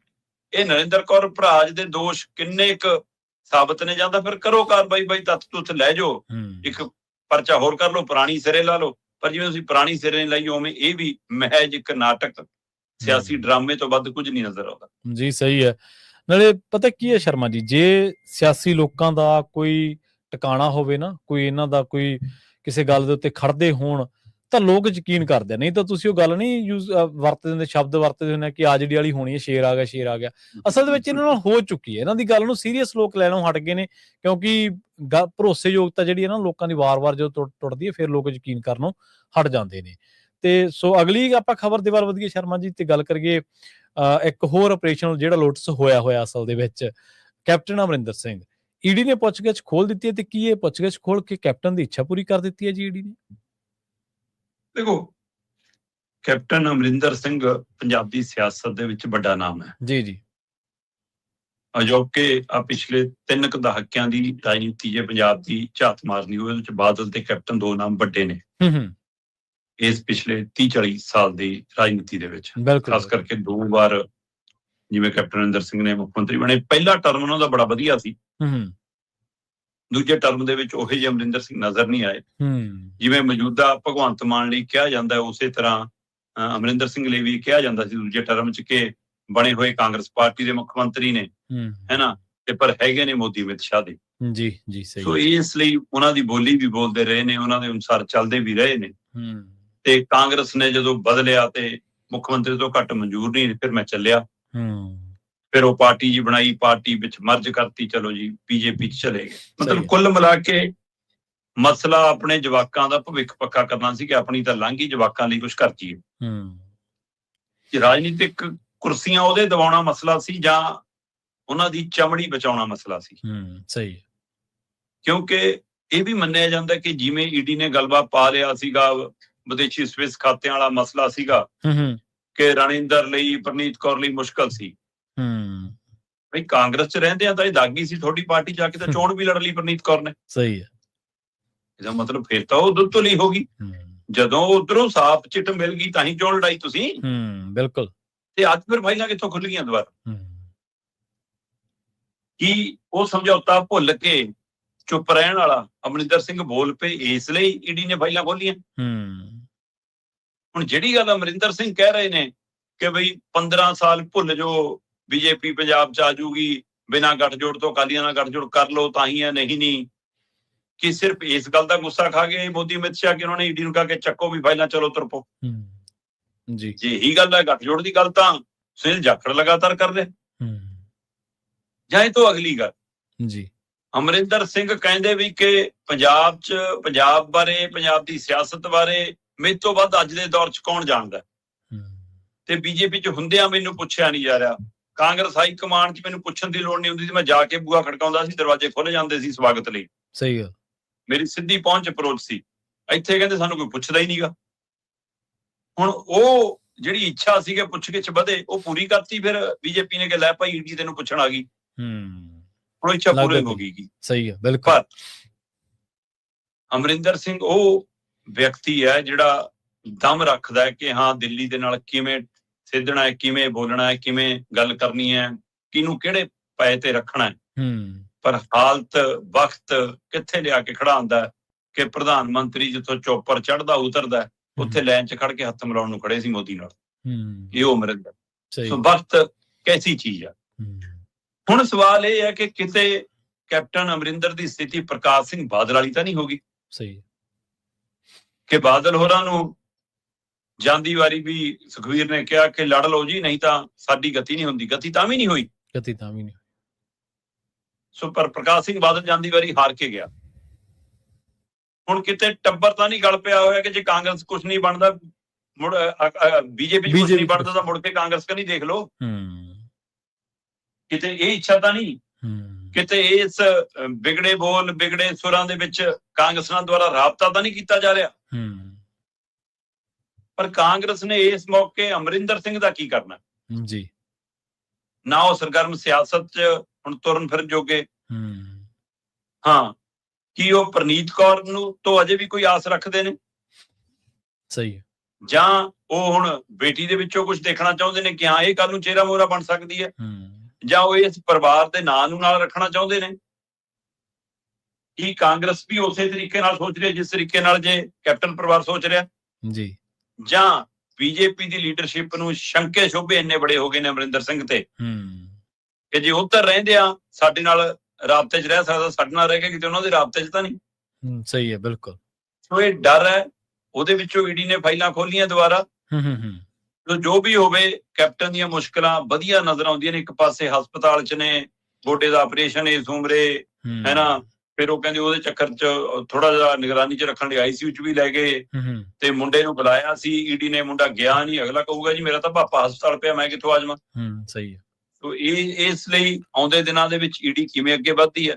ਇਹ ਨਰਿੰਦਰ ਕੌਰ ਭਰਾਜ ਦੇ ਦੋਸ਼ ਕਿੰਨੇ ਕੁ ਸਾਬਤ ਨੇ, ਜਾਂਦਾ ਫਿਰ ਕਰੋ ਕਾਰਵਾਈ, ਬਾਈ ਤੱਥ ਤੁੱਥ ਲੈ ਜਾਓ, ਇੱਕ ਪਰਚਾ ਹੋਰ ਕਰ ਲਓ, ਪੁਰਾਣੀ ਸਿਰੇ ਲਾ ਲਓ। ਪਰ ਜਿਵੇਂ ਤੁਸੀਂ ਪੁਰਾਣੀ ਸਿਰੇ ਨਹੀਂ ਲਾਈ, ਉਵੇਂ ਇਹ ਵੀ ਮਹਿਜ ਇੱਕ ਨਾਟਕ, ਸਿਆਸੀ ਡਰਾਮੇ ਤੋਂ ਵੱਧ ਕੁਝ ਨਹੀਂ ਨਜ਼ਰ ਆਉਂਦਾ। ਜੀ ਸਹੀ ਹੈ। ਨਾਲੇ ਪਤਾ ਕੀ ਹੈ ਸ਼ਰਮਾ ਜੀ, ਜੇ ਸਿਆਸੀ ਲੋਕਾਂ ਦਾ ਕੋਈ ਟਿਕਾਣਾ ਹੋਵੇ ਨਾ, ਕੋਈ ਇਹਨਾਂ ਦਾ ਕੋਈ ਕਿਸੇ ਗੱਲ ਦੇ ਉੱਤੇ ਖੜਦੇ ਹੋਣ, ਤਾਂ ਲੋਕ ਯਕੀਨ ਕਰਦੇ ਆ। ਨਹੀਂ ਤਾਂ ਤੁਸੀਂ ਉਹ ਗੱਲ ਨਹੀਂ ਵਰਤਦੇ ਹੁੰਦੇ, ਸ਼ਬਦ ਵਰਤਦੇ ਹੁੰਦੇ ਕਿ ਆਜੜੀ ਵਾਲੀ ਹੋਣੀ ਹੈ, ਸ਼ੇਰ ਆ ਗਿਆ, ਸ਼ੇਰ ਆ ਗਿਆ। ਅਸਲ ਦੇ ਵਿੱਚ ਇਹਨਾਂ ਨਾਲ ਹੋ ਚੁੱਕੀ ਹੈ। ਇਹਨਾਂ ਦੀ ਗੱਲ ਨੂੰ ਸੀਰੀਅਸ ਲੋਕ ਲੈਣੋਂ ਹਟ ਗਏ ਨੇ, ਕਿਉਂਕਿ ਭਰੋਸੇਯੋਗਤਾ ਜਿਹੜੀ ਹੈ ਨਾ ਲੋਕਾਂ ਦੀ ਵਾਰ-ਵਾਰ ਜਦੋਂ ਟੁੱਟਦੀ ਹੈ, ਫਿਰ ਲੋਕ ਯਕੀਨ ਕਰਨੋਂ ਹਟ ਜਾਂਦੇ ਨੇ। ਤੇ ਸੋ ਅਗਲੀ ਆਪਾਂ ਖਬਰ ਦੇ ਵੱਲ ਵਧੀਏ ਸ਼ਰਮਾ ਜੀ, ਤੇ ਗੱਲ ਕਰੀਏ ਇੱਕ ਹੋਰ ਆਪਰੇਸ਼ਨ ਜਿਹੜਾ ਲੋਟਸ ਹੋਇਆ ਅਸਲ ਦੇ ਵਿੱਚ, ਕੈਪਟਨ ਅਮਰਿੰਦਰ ਸਿੰਘ। ਈਡੀ ਨੇ ਪੁੱਛਗਿੱਛ ਖੋਲ ਦਿੱਤੀ ਹੈ, ਤੇ ਕੀ ਇਹ ਪੁੱਛਗਿੱਛ ਖੋਲ ਕੇ ਕੈਪਟਨ ਦੀ ਇੱਛਾ ਪੂਰੀ ਕਰ ਦਿੱਤੀ ਹੈ ਜੀ ਈਡੀ ਨੇ? ਦੇਖੋ, ਕੈਪਟਨ ਅਮਰਿੰਦਰ ਸਿੰਘ ਪੰਜਾਬੀ ਸਿਆਸਤ ਦੇ ਵਿੱਚ ਵੱਡਾ ਨਾਮ ਹੈ ਜੀ। ਅਜੋਕੇ ਪਿਛਲੇ 3 ਕੁ ਦਹਾਕਿਆਂ ਦੀ ਰਾਜਨੀਤੀ ਜੇ ਪੰਜਾਬ ਦੀ ਝਾਤ ਮਾਰਨੀ ਹੋਵੇ, ਉਹਦੇ ਵਿੱਚ ਬਾਦਲ ਤੇ ਕੈਪਟਨ 2 ਨਾਮ ਵੱਡੇ ਨੇ ਇਸ ਪਿਛਲੇ 30-40 ਸਾਲ ਦੀ ਰਾਜਨੀਤੀ ਦੇ ਵਿੱਚ। ਖਾਸ ਕਰਕੇ 2 ਵਾਰ ਜਿਵੇਂ ਕੈਪਟਨ ਅਮਰਿੰਦਰ ਸਿੰਘ ਨੇ ਮੁੱਖ ਮੰਤਰੀ ਬਣੇ। ਪਹਿਲਾ ਟਰਮ ਉਹਨਾਂ ਦਾ ਬੜਾ ਵਧੀਆ ਸੀ, ਦੂਜੇ ਟਰਮ ਦੇ ਵਿੱਚ ਉਹੇ ਜਿਹੇ ਅਮਰਿੰਦਰ ਸਿੰਘ ਨਜ਼ਰ ਨਹੀਂ ਆਏ। ਜਿਵੇਂ ਮੌਜੂਦਾ ਭਗਵੰਤ ਮਾਨ ਲਈ ਕਿਹਾ ਜਾਂਦਾ, ਉਸੇ ਤਰ੍ਹਾਂ ਅਮਰਿੰਦਰ ਸਿੰਘ ਲਈ ਵੀ ਕਿਹਾ ਜਾਂਦਾ ਸੀ ਦੂਜੇ ਟਰਮ 'ਚ ਕਿ ਬਣੇ ਹੋਏ ਕਾਂਗਰਸ ਪਾਰਟੀ ਦੇ ਮੁੱਖ ਮੰਤਰੀ ਨੇ, ਹੈਨਾ, ਤੇ ਪਰ ਹੈਗੇ ਨੇ ਮੋਦੀ ਅਮਿਤ ਸ਼ਾਹ ਦੇ। ਜੀ ਸਹੀ। ਸੋ ਇਸ ਲਈ ਉਹਨਾਂ ਦੀ ਬੋਲੀ ਵੀ ਬੋਲਦੇ ਰਹੇ ਨੇ, ਉਹਨਾਂ ਦੇ ਅਨੁਸਾਰ ਚੱਲਦੇ ਵੀ ਰਹੇ ਨੇ। ਤੇ ਕਾਂਗਰਸ ਨੇ ਜਦੋਂ ਬਦਲਿਆ ਤੇ ਮੁੱਖ ਮੰਤਰੀ ਤੋਂ ਘੱਟ ਮਨਜ਼ੂਰ ਨਹੀਂ, ਫਿਰ ਮੈਂ ਚੱਲਿਆ। ਫਿਰ ਉਹ ਪਾਰਟੀ ਜੀ ਬਣਾਈ, ਪਾਰਟੀ ਵਿੱਚ ਮਰਜ ਕਰਤੀ, ਚਲੋ ਜੀ ਬੀਜੇਪੀ 'ਚ ਚਲੇ ਗਏ। ਮਤਲਬ ਕੁੱਲ ਮਿਲਾ ਕੇ ਮਸਲਾ ਆਪਣੇ ਜਵਾਕਾਂ ਦਾ ਭਵਿੱਖ ਪੱਕਾ ਕਰਨਾ ਸੀ ਕਿ ਆਪਣੀ ਤਾਂ ਲੰਘ ਗਈ, ਜਵਾਕਾਂ ਲਈ ਕੁਝ ਕਰ ਜੀਏ। ਰਾਜਨੀਤਿਕ ਕੁਰਸੀਆਂ ਉਹਦੇ ਦਿਵਾਉਣਾ ਮਸਲਾ ਸੀ ਜਾਂ ਉਹਨਾਂ ਦੀ ਚਮੜੀ ਬਚਾਉਣਾ ਮਸਲਾ ਸੀ। ਸਹੀ। ਕਿਉਂਕਿ ਇਹ ਵੀ ਮੰਨਿਆ ਜਾਂਦਾ ਕਿ ਜਿਵੇਂ ਈਡੀ ਨੇ ਗਲਬਾ ਪਾ ਲਿਆ ਸੀਗਾ, ਵਿਦੇਸ਼ੀ ਸਵਿਸ ਖਾਤਿਆਂ ਵਾਲਾ ਮਸਲਾ ਸੀਗਾ ਕਿ ਰਣਿੰਦਰ ਲਈ, ਪ੍ਰਨੀਤ ਕੌਰ ਲਈ ਮੁਸ਼ਕਲ ਸੀ। ਬਈ ਕਾਂਗਰਸ 'ਚ ਰਹਿੰਦੇ ਆ ਤਾਂ ਇਹ ਦਾਗੀ ਸੀ, ਤੁਹਾਡੀ ਪਾਰਟੀ ਜਾ ਕੇ ਤਾਂ ਚੋਣ ਵੀ ਲੜ ਲਈ ਪ੍ਰਨੀਤ ਕੌਰ ਨੇ। ਸਹੀ ਹੈ। ਇਹਦਾ ਮਤਲਬ ਫਿਰ ਤਾਂ ਉਹ ਦੁੱਧ ਤੋਂ ਲਈ ਹੋਗੀ। ਜਦੋਂ ਉਧਰੋਂ ਸਾਫ਼ ਚਿੱਟ ਮਿਲ ਗਈ ਤਾਂ ਹੀ ਚੋਣ ਲੜਾਈ ਤੁਸੀਂ। ਬਿਲਕੁਲ। ਤੇ ਅੱਜ ਫਿਰ ਫਾਈਲਾਂ ਕਿੱਥੋਂ ਖੁੱਲ ਗਈਆਂ ਦੁਬਾਰਾ? ਕੀ ਉਹ ਸਮਝੌਤਾ ਭੁੱਲ ਕੇ ਚੁੱਪ ਰਹਿਣ ਵਾਲਾ ਅਮਰਿੰਦਰ ਸਿੰਘ ਬੋਲ ਪਏ, ਇਸ ਲਈ ਈਡੀ ਨੇ ਫਾਈਲਾਂ ਖੋਲੀਆਂ? ਹੁਣ ਜਿਹੜੀ ਗੱਲ ਅਮਰਿੰਦਰ ਸਿੰਘ ਕਹਿ ਰਹੇ ਨੇ ਕਿ ਬਈ 15 ਸਾਲ ਭੁੱਲ ਜੋ, ਬੀਜੇਪੀ ਪੰਜਾਬ 'ਚ ਆ ਜੂਗੀ, ਬਿਨਾਂ ਗੱਠਜੋੜ ਤੋਂ ਅਕਾਲੀਆਂ ਨਾਲ ਗੱਠਜੋੜ ਕਰ ਲਓ ਤਾਂ ਹੀ ਹੈ, ਨਹੀਂ ਕਿ ਸਿਰਫ ਇਸ ਗੱਲ ਦਾ ਗੁੱਸਾ ਖਾ ਗਏ ਮੋਦੀ ਅਮਿਤ ਸ਼ਾਹ ਕਿ ਉਹਨਾਂ ਨੇ ਈਡੀ ਨੂੰ ਕਹਾ ਕਿ ਚੱਕੋ ਵੀ ਫਾਈਲਾਂ, ਚਲੋ ਤੁਰਪੋ ਜੀ। ਜੇ ਇਹੀ ਗੱਲ ਹੈ ਗੱਠਜੋੜ ਦੀ ਗੱਲ, ਤਾਂ ਸੁਨੀਲ ਜਾਖੜ ਲਗਾਤਾਰ ਕਰ ਰਿਹਾ। ਜਾਂ ਇਹ ਤੋਂ ਅਗਲੀ ਗੱਲ ਜੀ, ਅਮਰਿੰਦਰ ਸਿੰਘ ਕਹਿੰਦੇ ਵੀ ਕਿ ਪੰਜਾਬ 'ਚ, ਪੰਜਾਬ ਬਾਰੇ, ਪੰਜਾਬ ਦੀ ਸਿਆਸਤ ਬਾਰੇ ਮੇਰੇ ਤੋਂ ਵੱਧ ਅੱਜ ਦੇ ਦੌਰ 'ਚ ਕੌਣ ਜਾਣਦਾ, ਤੇ ਬੀਜੇਪੀ 'ਚ ਹੁੰਦਿਆਂ ਮੈਨੂੰ ਪੁੱਛਿਆ ਨਹੀਂ ਜਾ ਰਿਹਾ। ਕਾਂਗਰਸ ਹਾਈ ਕਮਾਂਡ 'ਚ ਮੈਨੂੰ ਪੁੱਛਣ ਦੀ ਲੋੜ ਨਹੀਂ ਹੁੰਦੀ ਸੀ, ਮੈਂ ਜਾ ਕੇ ਬੂਹਾ ਖੜਕਾਉਂਦਾ ਸੀ, ਦਰਵਾਜ਼ੇ ਖੁੱਲ ਜਾਂਦੇ ਸੀ ਸਵਾਗਤ ਲਈ। ਸਹੀ ਗੱਲ, ਮੇਰੀ ਸਿੱਧੀ ਪਹੁੰਚ ਅਪਰੋਚ ਸੀ। ਇੱਥੇ ਕਹਿੰਦੇ ਸਾਨੂੰ ਕੋਈ ਪੁੱਛਦਾ ਹੀ ਨਹੀਂਗਾ। ਹੁਣ ਉਹ ਜਿਹੜੀ ਇੱਛਾ ਸੀ ਕਿ ਪੁੱਛ-ਗਿੱਛ ਵਧੇ, ਉਹ ਪੂਰੀ ਕਰਤੀ ਫਿਰ ਬੀਜੇਪੀ ਨੇ ਕਿ ਲੈ ਭਾਈ ਈਡੀ ਤੈਨੂੰ ਪੁੱਛਣ ਆ ਗਈ। ਹੁਣ ਇੱਛਾ ਪੂਰੀ ਹੋ ਗਈ। ਸਹੀ ਹੈ, ਬਿਲਕੁਲ। ਪਰ ਅਮਰਿੰਦਰ ਸਿੰਘ ਉਹ ਵਿਅਕਤੀ ਹੈ ਜਿਹੜਾ ਦਮ ਰੱਖਦਾ ਹੈ ਕਿ ਹਾਂ ਦਿੱਲੀ ਦੇ ਨਾਲ ਕਿਵੇਂ ਸਿੱਧਣਾ ਹੈ, ਕਿਵੇਂ ਬੋਲਣਾ ਹੈ, ਕਿਵੇਂ ਗੱਲ ਕਰਨੀ ਹੈ, ਕਿਹਨੂੰ ਕਿਹੜੇ ਪਾਏ ਤੇ ਰੱਖਣਾ ਹੈ। ਪਰ ਹਾਲਤ ਵਕਤ ਕਿੱਥੇ ਲਿਆ ਕੇ ਖੜਾ ਹੁੰਦਾ ਕਿ ਪ੍ਰਧਾਨ ਮੰਤਰੀ ਜਿੱਥੋਂ ਚੌਪਰ ਚੜ੍ਹਦਾ ਉਤਰਦਾ ਉੱਥੇ ਲਾਈਨ 'ਚ ਖੜ ਕੇ ਹੱਥ ਮਿਲਾਉਣ ਨੂੰ ਖੜੇ ਸੀ ਮੋਦੀ ਨਾਲ। ਇਹ ਉਹ ਅਮਰਿੰਦਰ। ਸੋ ਵਕਤ ਕੈਸੀ ਚੀਜ਼ ਆ। ਹੁਣ ਸਵਾਲ ਇਹ ਹੈ ਕਿ ਕਿਤੇ ਕੈਪਟਨ ਅਮਰਿੰਦਰ ਦੀ ਸਥਿਤੀ ਪ੍ਰਕਾਸ਼ ਸਿੰਘ ਬਾਦਲ ਵਾਲੀ ਤਾਂ ਨਹੀਂ ਹੋਗੀ? ਸਹੀ ਕਿ ਬਾਦਲ ਹੋਰਾਂ ਨੂੰ ਜਾਂਦੀ ਵਾਰੀ ਵੀ ਸੁਖਵੀਰ ਨੇ ਕਿਹਾ ਕਿ ਲੜ ਲਓ ਜੀ, ਨਹੀਂ ਤਾਂ ਸਾਡੀ ਗਤੀ ਨਹੀਂ ਹੁੰਦੀ। ਗਤੀ ਤਾਂ ਵੀ ਨਹੀਂ ਹੋਈ। ਸੋ ਪਰ ਪ੍ਰਕਾਸ਼ ਸਿੰਘ ਬਾਦਲ ਜਾਂਦੀ ਵਾਰੀ ਹਾਰ ਕੇ ਗਿਆ। ਹੁਣ ਕਿਤੇ ਟੱਬਰ ਤਾਂ ਨਹੀਂ ਗਲ ਪਿਆ ਹੋਇਆ ਕਿ ਜੇ ਕਾਂਗਰਸ ਕੁਝ ਨਹੀਂ ਬਣਦਾ, ਮੁੜ ਬੀਜੇਪੀ ਕੁਝ ਨਹੀਂ ਬਣਦਾ ਤਾਂ ਮੁੜ ਕੇ ਕਾਂਗਰਸ ਕਨੀ ਦੇਖ ਲਓ। ਕਿਤੇ ਇਹ ਇੱਛਾ ਤਾਂ ਨਹੀਂ, ਕਿਤੇ ਇਸ ਵਿਗੜੇ ਬੋਲ, ਵਿਗੜੇ ਸੁਰਾਂ ਦੇ ਵਿੱਚ ਕਾਂਗਰਸ ਨਾਲ ਦੁਆਰਾ ਰਾਬਤਾ ਤਾਂ ਨਹੀਂ ਕੀਤਾ ਜਾ ਰਿਹਾ। ਪਰ ਕਾਂਗਰਸ ਨੇ ਇਸ ਮੌਕੇ ਅਮਰਿੰਦਰ ਸਿੰਘ ਦਾ ਕੀ ਕਰਨਾ ਜੀ? ਨਾ ਉਹ ਸਰਗਰਮ ਸਿਆਸਤ 'ਚ ਹੁਣ ਤੁਰਨ ਫਿਰਨ ਜੋਗੇ। ਹਾਂ, ਕੀ ਉਹ ਪ੍ਰਨੀਤ ਕੌਰ ਨੂੰ ਤੋਂ ਅਜੇ ਵੀ ਕੋਈ ਆਸ ਰੱਖਦੇ ਨੇ? ਸਹੀ। ਜਾਂ ਉਹ ਹੁਣ ਬੇਟੀ ਦੇ ਵਿੱਚੋਂ ਕੁਝ ਦੇਖਣਾ ਚਾਹੁੰਦੇ ਨੇ ਕਿ ਹਾਂ ਇਹ ਕੱਲ ਨੂੰ ਚਿਹਰਾ ਮੋਹਰਾ ਬਣ ਸਕਦੀ ਹੈ, ਜਾਂ ਉਹ ਇਸ ਪਰਿਵਾਰ ਦੇ ਨਾਂ ਨੂੰ ਨਾਲ ਰੱਖਣਾ ਚਾਹੁੰਦੇ ਨੇ? ਕੀ ਕਾਂਗਰਸ ਵੀ ਉਸੇ ਤਰੀਕੇ ਨਾਲ ਸੋਚ ਰਹੀ ਜਿਸ ਤਰੀਕੇ ਨਾਲ ਜੇ ਕੈਪਟਨ ਪਰਿਵਾਰ ਸੋਚ ਰਿਹਾ ਜੀ? ਜਾਂ ਬੀਜੇਪੀ ਦੀ ਲੀਡਰਸ਼ਿਪ ਨੂੰ ਸ਼ੰਕੇ ਸ਼ੋਭੇ ਇੰਨੇ ਬੜੇ ਹੋ ਗਏ ਨੇ ਅਮਰਿੰਦਰ ਸਿੰਘ ਤੇ ਕਿ ਜੇ ਉੱਧਰ ਰਹਿੰਦੇ ਆ ਸਾਡੇ ਨਾਲ ਰਾਬਤੇ 'ਚ ਰਹਿ ਸਕਦਾ, ਸਾਡੇ ਨਾਲ ਰਹਿ ਕੇ ਕਿਤੇ ਉਹਨਾਂ ਦੇ ਰਾਬਤੇ 'ਚ ਤਾਂ ਨਹੀਂ। ਸਹੀ ਹੈ, ਬਿਲਕੁਲ। ਸੋ ਇਹ ਡਰ ਹੈ, ਉਹਦੇ ਵਿੱਚੋਂ ਈਡੀ ਨੇ ਫਾਈਲਾਂ ਖੋਲੀਆਂ ਦੁਬਾਰਾ। ਜੋ ਵੀ ਹੋਵੇ, ਕੈਪਟਨ ਦੀਆਂ ਮੁਸ਼ਕਲਾਂ ਵਧੀਆ ਨਜ਼ਰ ਆਉਂਦੀਆਂ ਨੇ। ਇੱਕ ਪਾਸੇ ਹਸਪਤਾਲ 'ਚ ਨੇ, ਗੋਡੇ ਦਾ ਆਪਰੇਸ਼ਨ ਇਸ ਉਮਰੇ, ਹੈ ਨਾ। ਫਿਰ ਉਹ ਕਹਿੰਦੇ ਉਹਦੇ ਚੱਕਰ 'ਚ ਥੋੜਾ ਜਿਹਾ ਨਿਗਰਾਨੀ 'ਚ ਰੱਖਣ ਲਈ ICU 'ਚ ਵੀ ਲੈ ਗਏ ਤੇ ਮੁੰਡੇ ਨੂੰ ਬੁਲਾਇਆ ਸੀ ਈਡੀ ਨੇ। ਮੁੰਡਾ ਗਿਆ ਨਹੀਂ। ਅਗਲਾ ਕਹੂਗਾ ਜੀ ਮੇਰਾ ਤਾਂ ਪਾਪਾ ਹਸਪਤਾਲ ਪਿਆ, ਮੈਂ ਕਿੱਥੋਂ ਆ ਜਾਵਾਂ। ਸਹੀ ਹੈ। ਸੋ ਇਸ ਲਈ ਆਉਂਦੇ ਦਿਨਾਂ ਦੇ ਵਿੱਚ ਈਡੀ ਕਿਵੇਂ ਅੱਗੇ ਵੱਧਦੀ ਹੈ।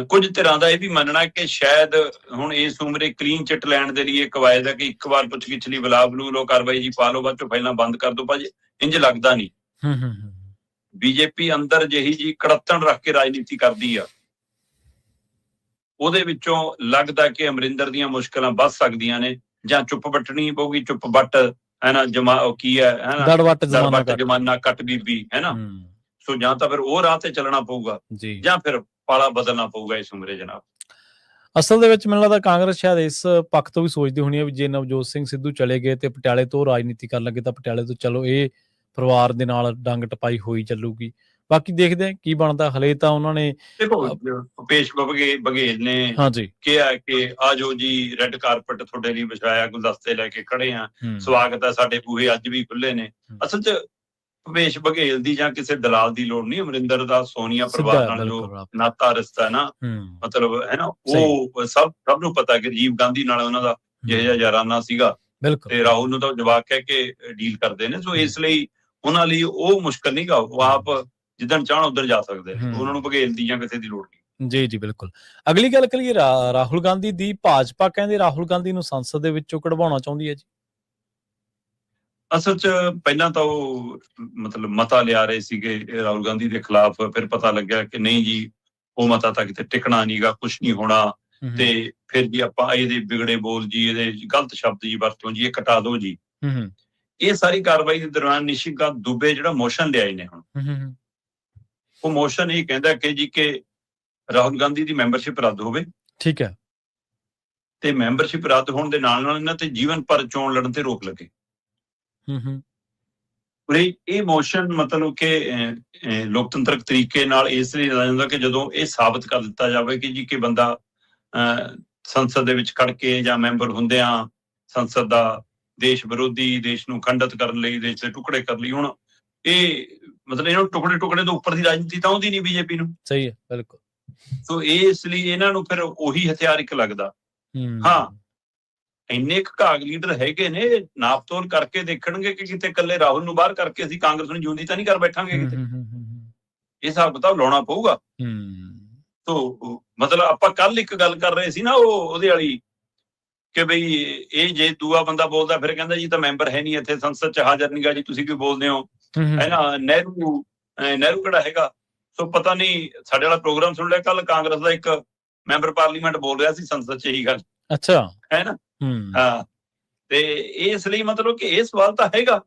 ਕੁਝ ਧਿਰਾਂ ਦਾ ਇਹ ਵੀ ਮੰਨਣਾ ਕਿ ਸ਼ਾਇਦ ਹੁਣ ਇਸ ਉਮਰੇ ਕਲੀਨ ਚਿੱਟ ਲੈਣ ਦੇ ਲਈ ਕਵਾਇਦ ਹੈ ਕਿ ਇੱਕ ਵਾਰ ਪੁੱਛਗਿੱਛ ਲਈ ਬੁਲਾ ਬਲੂ ਲੋ, ਕਾਰਵਾਈ ਜੀ ਪਾ ਲਓ, ਬਾਅਦ ਚੋਂ ਫਾਈਲਾਂ ਬੰਦ ਕਰ ਦੋ। ਭਾਜੀ ਇੰਜ ਲੱਗਦਾ ਨਹੀਂ। ਬੀਜੇਪੀ ਅੰਦਰ ਜਿਹੀ ਜੀ ਕੜੱਤਣ ਰੱਖ ਕੇ ਰਾਜਨੀਤੀ ਕਰਦੀ ਆ, ਉਹਦੇ ਵਿੱਚੋਂ ਲੱਗਦਾ ਕਿ ਅਮਰਿੰਦਰ ਦੀਆਂ ਮੁਸ਼ਕਲਾਂ ਵੱਧ ਸਕਦੀਆਂ ਨੇ। ਜਾਂ ਚੁੱਪ ਵੱਟਣੀ ਪਊਗੀ, ਚੁੱਪ ਵੱਟ, ਹੈ ਨਾ। ਕੀ ਹੈ ਨਾ, ਦੜਵੱਟ ਜਮਾਨਾ ਕੱਟ ਬੀਬੀ, ਹੈ ਨਾ। ਸੋ ਜਾਂ ਤਾਂ ਫਿਰ ਉਹ ਰਾਹ ਤੇ ਚੱਲਣਾ ਪਊਗਾ ਜਾਂ ਫਿਰ ਪਾਲਾ ਬਦਲਣਾ ਪਊਗਾ ਇਸ ਉਮਰੇ ਜਨਾਬ। ਅਸਲ ਦੇ ਵਿੱਚ ਮੈਨੂੰ ਲੱਗਦਾ ਕਾਂਗਰਸ ਸ਼ਾਇਦ ਇਸ ਪੱਖ ਤੋਂ ਵੀ ਸੋਚਦੀ ਹੋਣੀ ਹੈ ਵੀ ਜੇ ਨਵਜੋਤ ਸਿੰਘ ਸਿੱਧੂ ਚਲੇ ਗਏ ਤੇ ਪਟਿਆਲੇ ਤੋਂ ਰਾਜਨੀਤੀ ਕਰਨ ਲੱਗੇ ਤਾਂ ਪਟਿਆਲੇ ਤੋਂ ਚਲੋ ਇਹ ਪਰਿਵਾਰ ਦੇ ਨਾਲ ਡੰਗ ਟਪਾਈ ਹੋਈ ਚੱਲੂਗੀ। ਬਾਕੀ ਦੇਖਦੇ ਹਾਂ ਕੀ ਬਣਦਾ। ਹਲੇ ਤਾਂ ਉਹਨਾਂ ਨੇ ਦੇਖੋ ਭੁਪੇਸ਼ ਬਘੇਲ ਨੇ ਕਿਹਾ ਕਿ ਆਜੋ ਜੀ, ਰੈੱਡ ਕਾਰਪਟ ਤੁਹਾਡੇ ਲਈ ਵਿਛਾਇਆ, ਗੁਲਦਸਤੇ ਲੈ ਕੇ ਖੜੇ ਆ, ਸਵਾਗਤ ਹੈ, ਸਾਡੇ ਬੂਹੇ ਅੱਜ ਵੀ ਖੁੱਲੇ ਨੇ। ਅਸਲ 'ਚ ਭੁਪੇਸ਼ ਬਘੇਲ ਦੀ ਜਾਂ ਕਿਸੇ ਦਲਾਲ ਦੀ ਲੋੜ ਨਹੀਂ। ਅਮਰਿੰਦਰ ਦਾ ਸੋਨੀਆ ਪਰਿਵਾਰ ਨਾਲ ਜੋ ਨਾਤਾ ਰਿਸ਼ਤਾ ਹੈ ਨਾ, ਮਤਲਬ ਹੈ ਨਾ, ਉਹ ਸਭ ਨੂੰ ਪਤਾ ਕਿ ਰਾਜੀਵ ਗਾਂਧੀ ਨਾਲ ਉਹਨਾਂ ਦਾ ਜਿਹੋ ਜਿਹਾ ਯਾਰਾਨਾ ਸੀਗਾ ਤੇ ਰਾਹੁਲ ਨੂੰ ਤਾਂ ਜਵਾਬ ਕਹਿ ਕੇ ਡੀਲ ਕਰਦੇ ਨੇ। ਸੋ ਇਸ ਲਈ ਉਹਨਾਂ ਲਈ ਉਹ ਮੁਸ਼ਕਲ ਨਹੀਂ ਗਾ। ਉਹ ਆਪ ਜਿੱਦਣ ਚਾਹਣ ਉੱਧਰ ਜਾ ਸਕਦੇ ਨੇ। ਉਹਨਾਂ ਨੂੰ ਬਘੇਲ ਦੀ ਜਾਂ ਕਿਸੇ ਦੀ ਲੋੜ ਨਹੀਂ। ਜੀ ਬਿਲਕੁਲ। ਅਗਲੀ ਗੱਲ ਕਰੀਏ ਰਾਹੁਲ ਗਾਂਧੀ ਦੀ। ਭਾਜਪਾ ਕਹਿੰਦੇ ਰਾਹੁਲ ਗਾਂਧੀ ਨੂੰ ਸੰਸਦ ਦੇ ਵਿੱਚੋਂ ਕਢਵਾਉਣਾ ਚਾਹੁੰਦੀ ਹੈ ਜੀ। ਅਸਲ 'ਚ ਪਹਿਲਾਂ ਤਾਂ ਉਹ ਮਤਲਬ ਮਤਾ ਲਿਆ ਰਹੇ ਸੀਗੇ ਰਾਹੁਲ ਗਾਂਧੀ ਦੇ ਖਿਲਾਫ। ਫਿਰ ਪਤਾ ਲੱਗਿਆ ਕਿ ਨਹੀਂ ਜੀ, ਉਹ ਮਤਾ ਤਾਂ ਕਿਤੇ ਟਿਕਣਾ ਨੀਗਾ, ਕੁਛ ਨਹੀਂ ਹੋਣਾ। ਤੇ ਫਿਰ ਜੀ ਆਪਾਂ ਇਹਦੇ ਵਿਗੜੇ ਬੋਲ ਜੀ, ਇਹਦੇ ਗਲਤ ਸ਼ਬਦ ਜੀ ਵਰਤੋਂ ਜੀ, ਇਹ ਕਟਾ ਦਿਓ ਜੀ। ਇਹ ਸਾਰੀ ਕਾਰਵਾਈ ਦੇ ਦੌਰਾਨ ਨਿਸ਼ਿਕਾਂਤ ਦੁਬੇ ਜਿਹੜਾ ਮੋਸ਼ਨ ਲਿਆਏ ਨੇ ਹੁਣ, ਉਹ ਮੋਸ਼ਨ ਇਹ ਕਹਿੰਦਾ ਕਿ ਜੀ ਕਿ ਰਾਹੁਲ ਗਾਂਧੀ ਦੀ ਮੈਂਬਰਸ਼ਿਪ ਰੱਦ ਹੋਵੇ। ਠੀਕ ਹੈ। ਤੇ ਮੈਂਬਰਸ਼ਿਪ ਰੱਦ ਹੋਣ ਦੇ ਨਾਲ ਨਾਲ ਇਹਨਾਂ ਤੇ ਜੀਵਨ ਭਰ ਚੋਣ ਲੜਨ ਤੇ ਰੋਕ ਲੱਗੇ। ਇਹ ਮੋਸ਼ਨ ਮਤਲਬ ਕਿ ਲੋਕਤੰਤਰਕ ਤਰੀਕੇ ਨਾਲ ਇਸ ਲਈ ਲਿਆ ਜਾਂਦਾ ਕਿ ਜਦੋਂ ਇਹ ਸਾਬਤ ਕਰ ਦਿੱਤਾ ਜਾਵੇ ਕਿ ਜੀ ਕਿ ਬੰਦਾ ਸੰਸਦ ਦੇ ਵਿੱਚ ਖੜ ਕੇ ਜਾਂ ਮੈਂਬਰ ਹੁੰਦਿਆਂ ਸੰਸਦ ਦਾ ਦੇਸ਼ ਵਿਰੋਧੀ, ਦੇਸ਼ ਨੂੰ ਖੰਡਿਤ ਕਰਨ ਲਈ, ਦੇਸ਼ ਦੇ ਟੁਕੜੇ ਕਰਨ ਲਈ, ਹੁਣ ਇਹ ਮਤਲਬ ਇਹਨੂੰ ਟੁਕੜੇ ਤੋਂ ਉੱਪਰ ਦੀ ਰਾਜਨੀਤੀ ਤਾਂ ਆਉਂਦੀ ਨਹੀਂ ਬੀਜੇਪੀ ਨੂੰ। ਸਹੀ ਹੈ, ਬਿਲਕੁਲ। ਸੋ ਇਸ ਲਈ ਇਹਨਾਂ ਨੂੰ ਫਿਰ ਉਹੀ ਹਥਿਆਰ ਇੱਕ ਲੱਗਦਾ। ਹਾਂ, ਇੰਨੇ ਘਾਗ ਲੀਡਰ ਹੈਗੇ ਨੇ, ਨਾਪ ਤੋਲ ਕਰਕੇ ਦੇਖਣਗੇ ਕਿ ਕਿਤੇ ਇਕੱਲੇ ਰਾਹੁਲ ਨੂੰ ਬਾਹਰ ਕਰਕੇ ਅਸੀਂ ਕਾਂਗਰਸ ਨੂੰ ਜਿਉਂਦੀ ਤਾਂ ਨਹੀਂ ਕਰ ਬੈਠਾਂਗੇ ਕਿਤੇ। ਇਹ ਹਿਸਾਬ ਕਿਤਾਬ ਲਾਉਣਾ ਪਊਗਾ। ਸੋ ਮਤਲਬ ਆਪਾਂ ਕੱਲ ਇੱਕ ਗੱਲ ਕਰ ਰਹੇ ਸੀ ਨਾ ਉਹਦੇ ਵਾਲੀ ਕਿ ਬਈ ਇਹ ਜੇ ਦੂਆ ਬੰਦਾ ਬੋਲਦਾ ਫਿਰ ਕਹਿੰਦਾ ਜੀ ਤਾਂ ਮੈਂਬਰ ਹੈ ਨਹੀਂ ਇੱਥੇ, ਸੰਸਦ 'ਚ ਹਾਜ਼ਰ ਨੀਗਾ ਜੀ, ਤੁਸੀਂ ਕਿਉਂ ਬੋਲਦੇ ਹੋ, ਹੈ ਨਾ। ਨਹਿਰੂ ਕਿਹੜਾ ਹੈਗਾ। ਸੋ ਪਤਾ ਨਹੀਂ, ਸਾਡੇ ਵਾਲਾ ਪ੍ਰੋਗਰਾਮ ਸੁਣ ਲਿਆ ਕੱਲ, ਕਾਂਗਰਸ ਦਾ ਇੱਕ ਮੈਂਬਰ ਪਾਰਲੀਮੈਂਟ ਬੋਲ ਰਿਹਾ ਸੀ ਸੰਸਦ 'ਚ ਇਹੀ ਗੱਲ। ਅੱਛਾ, ਹੈ ਨਾ। ਹਾਂ, ਤੇ ਇਸ ਲਈ ਮਤਲਬ ਕਿ ਇਹ ਸਵਾਲ ਤਾਂ ਹੈਗਾ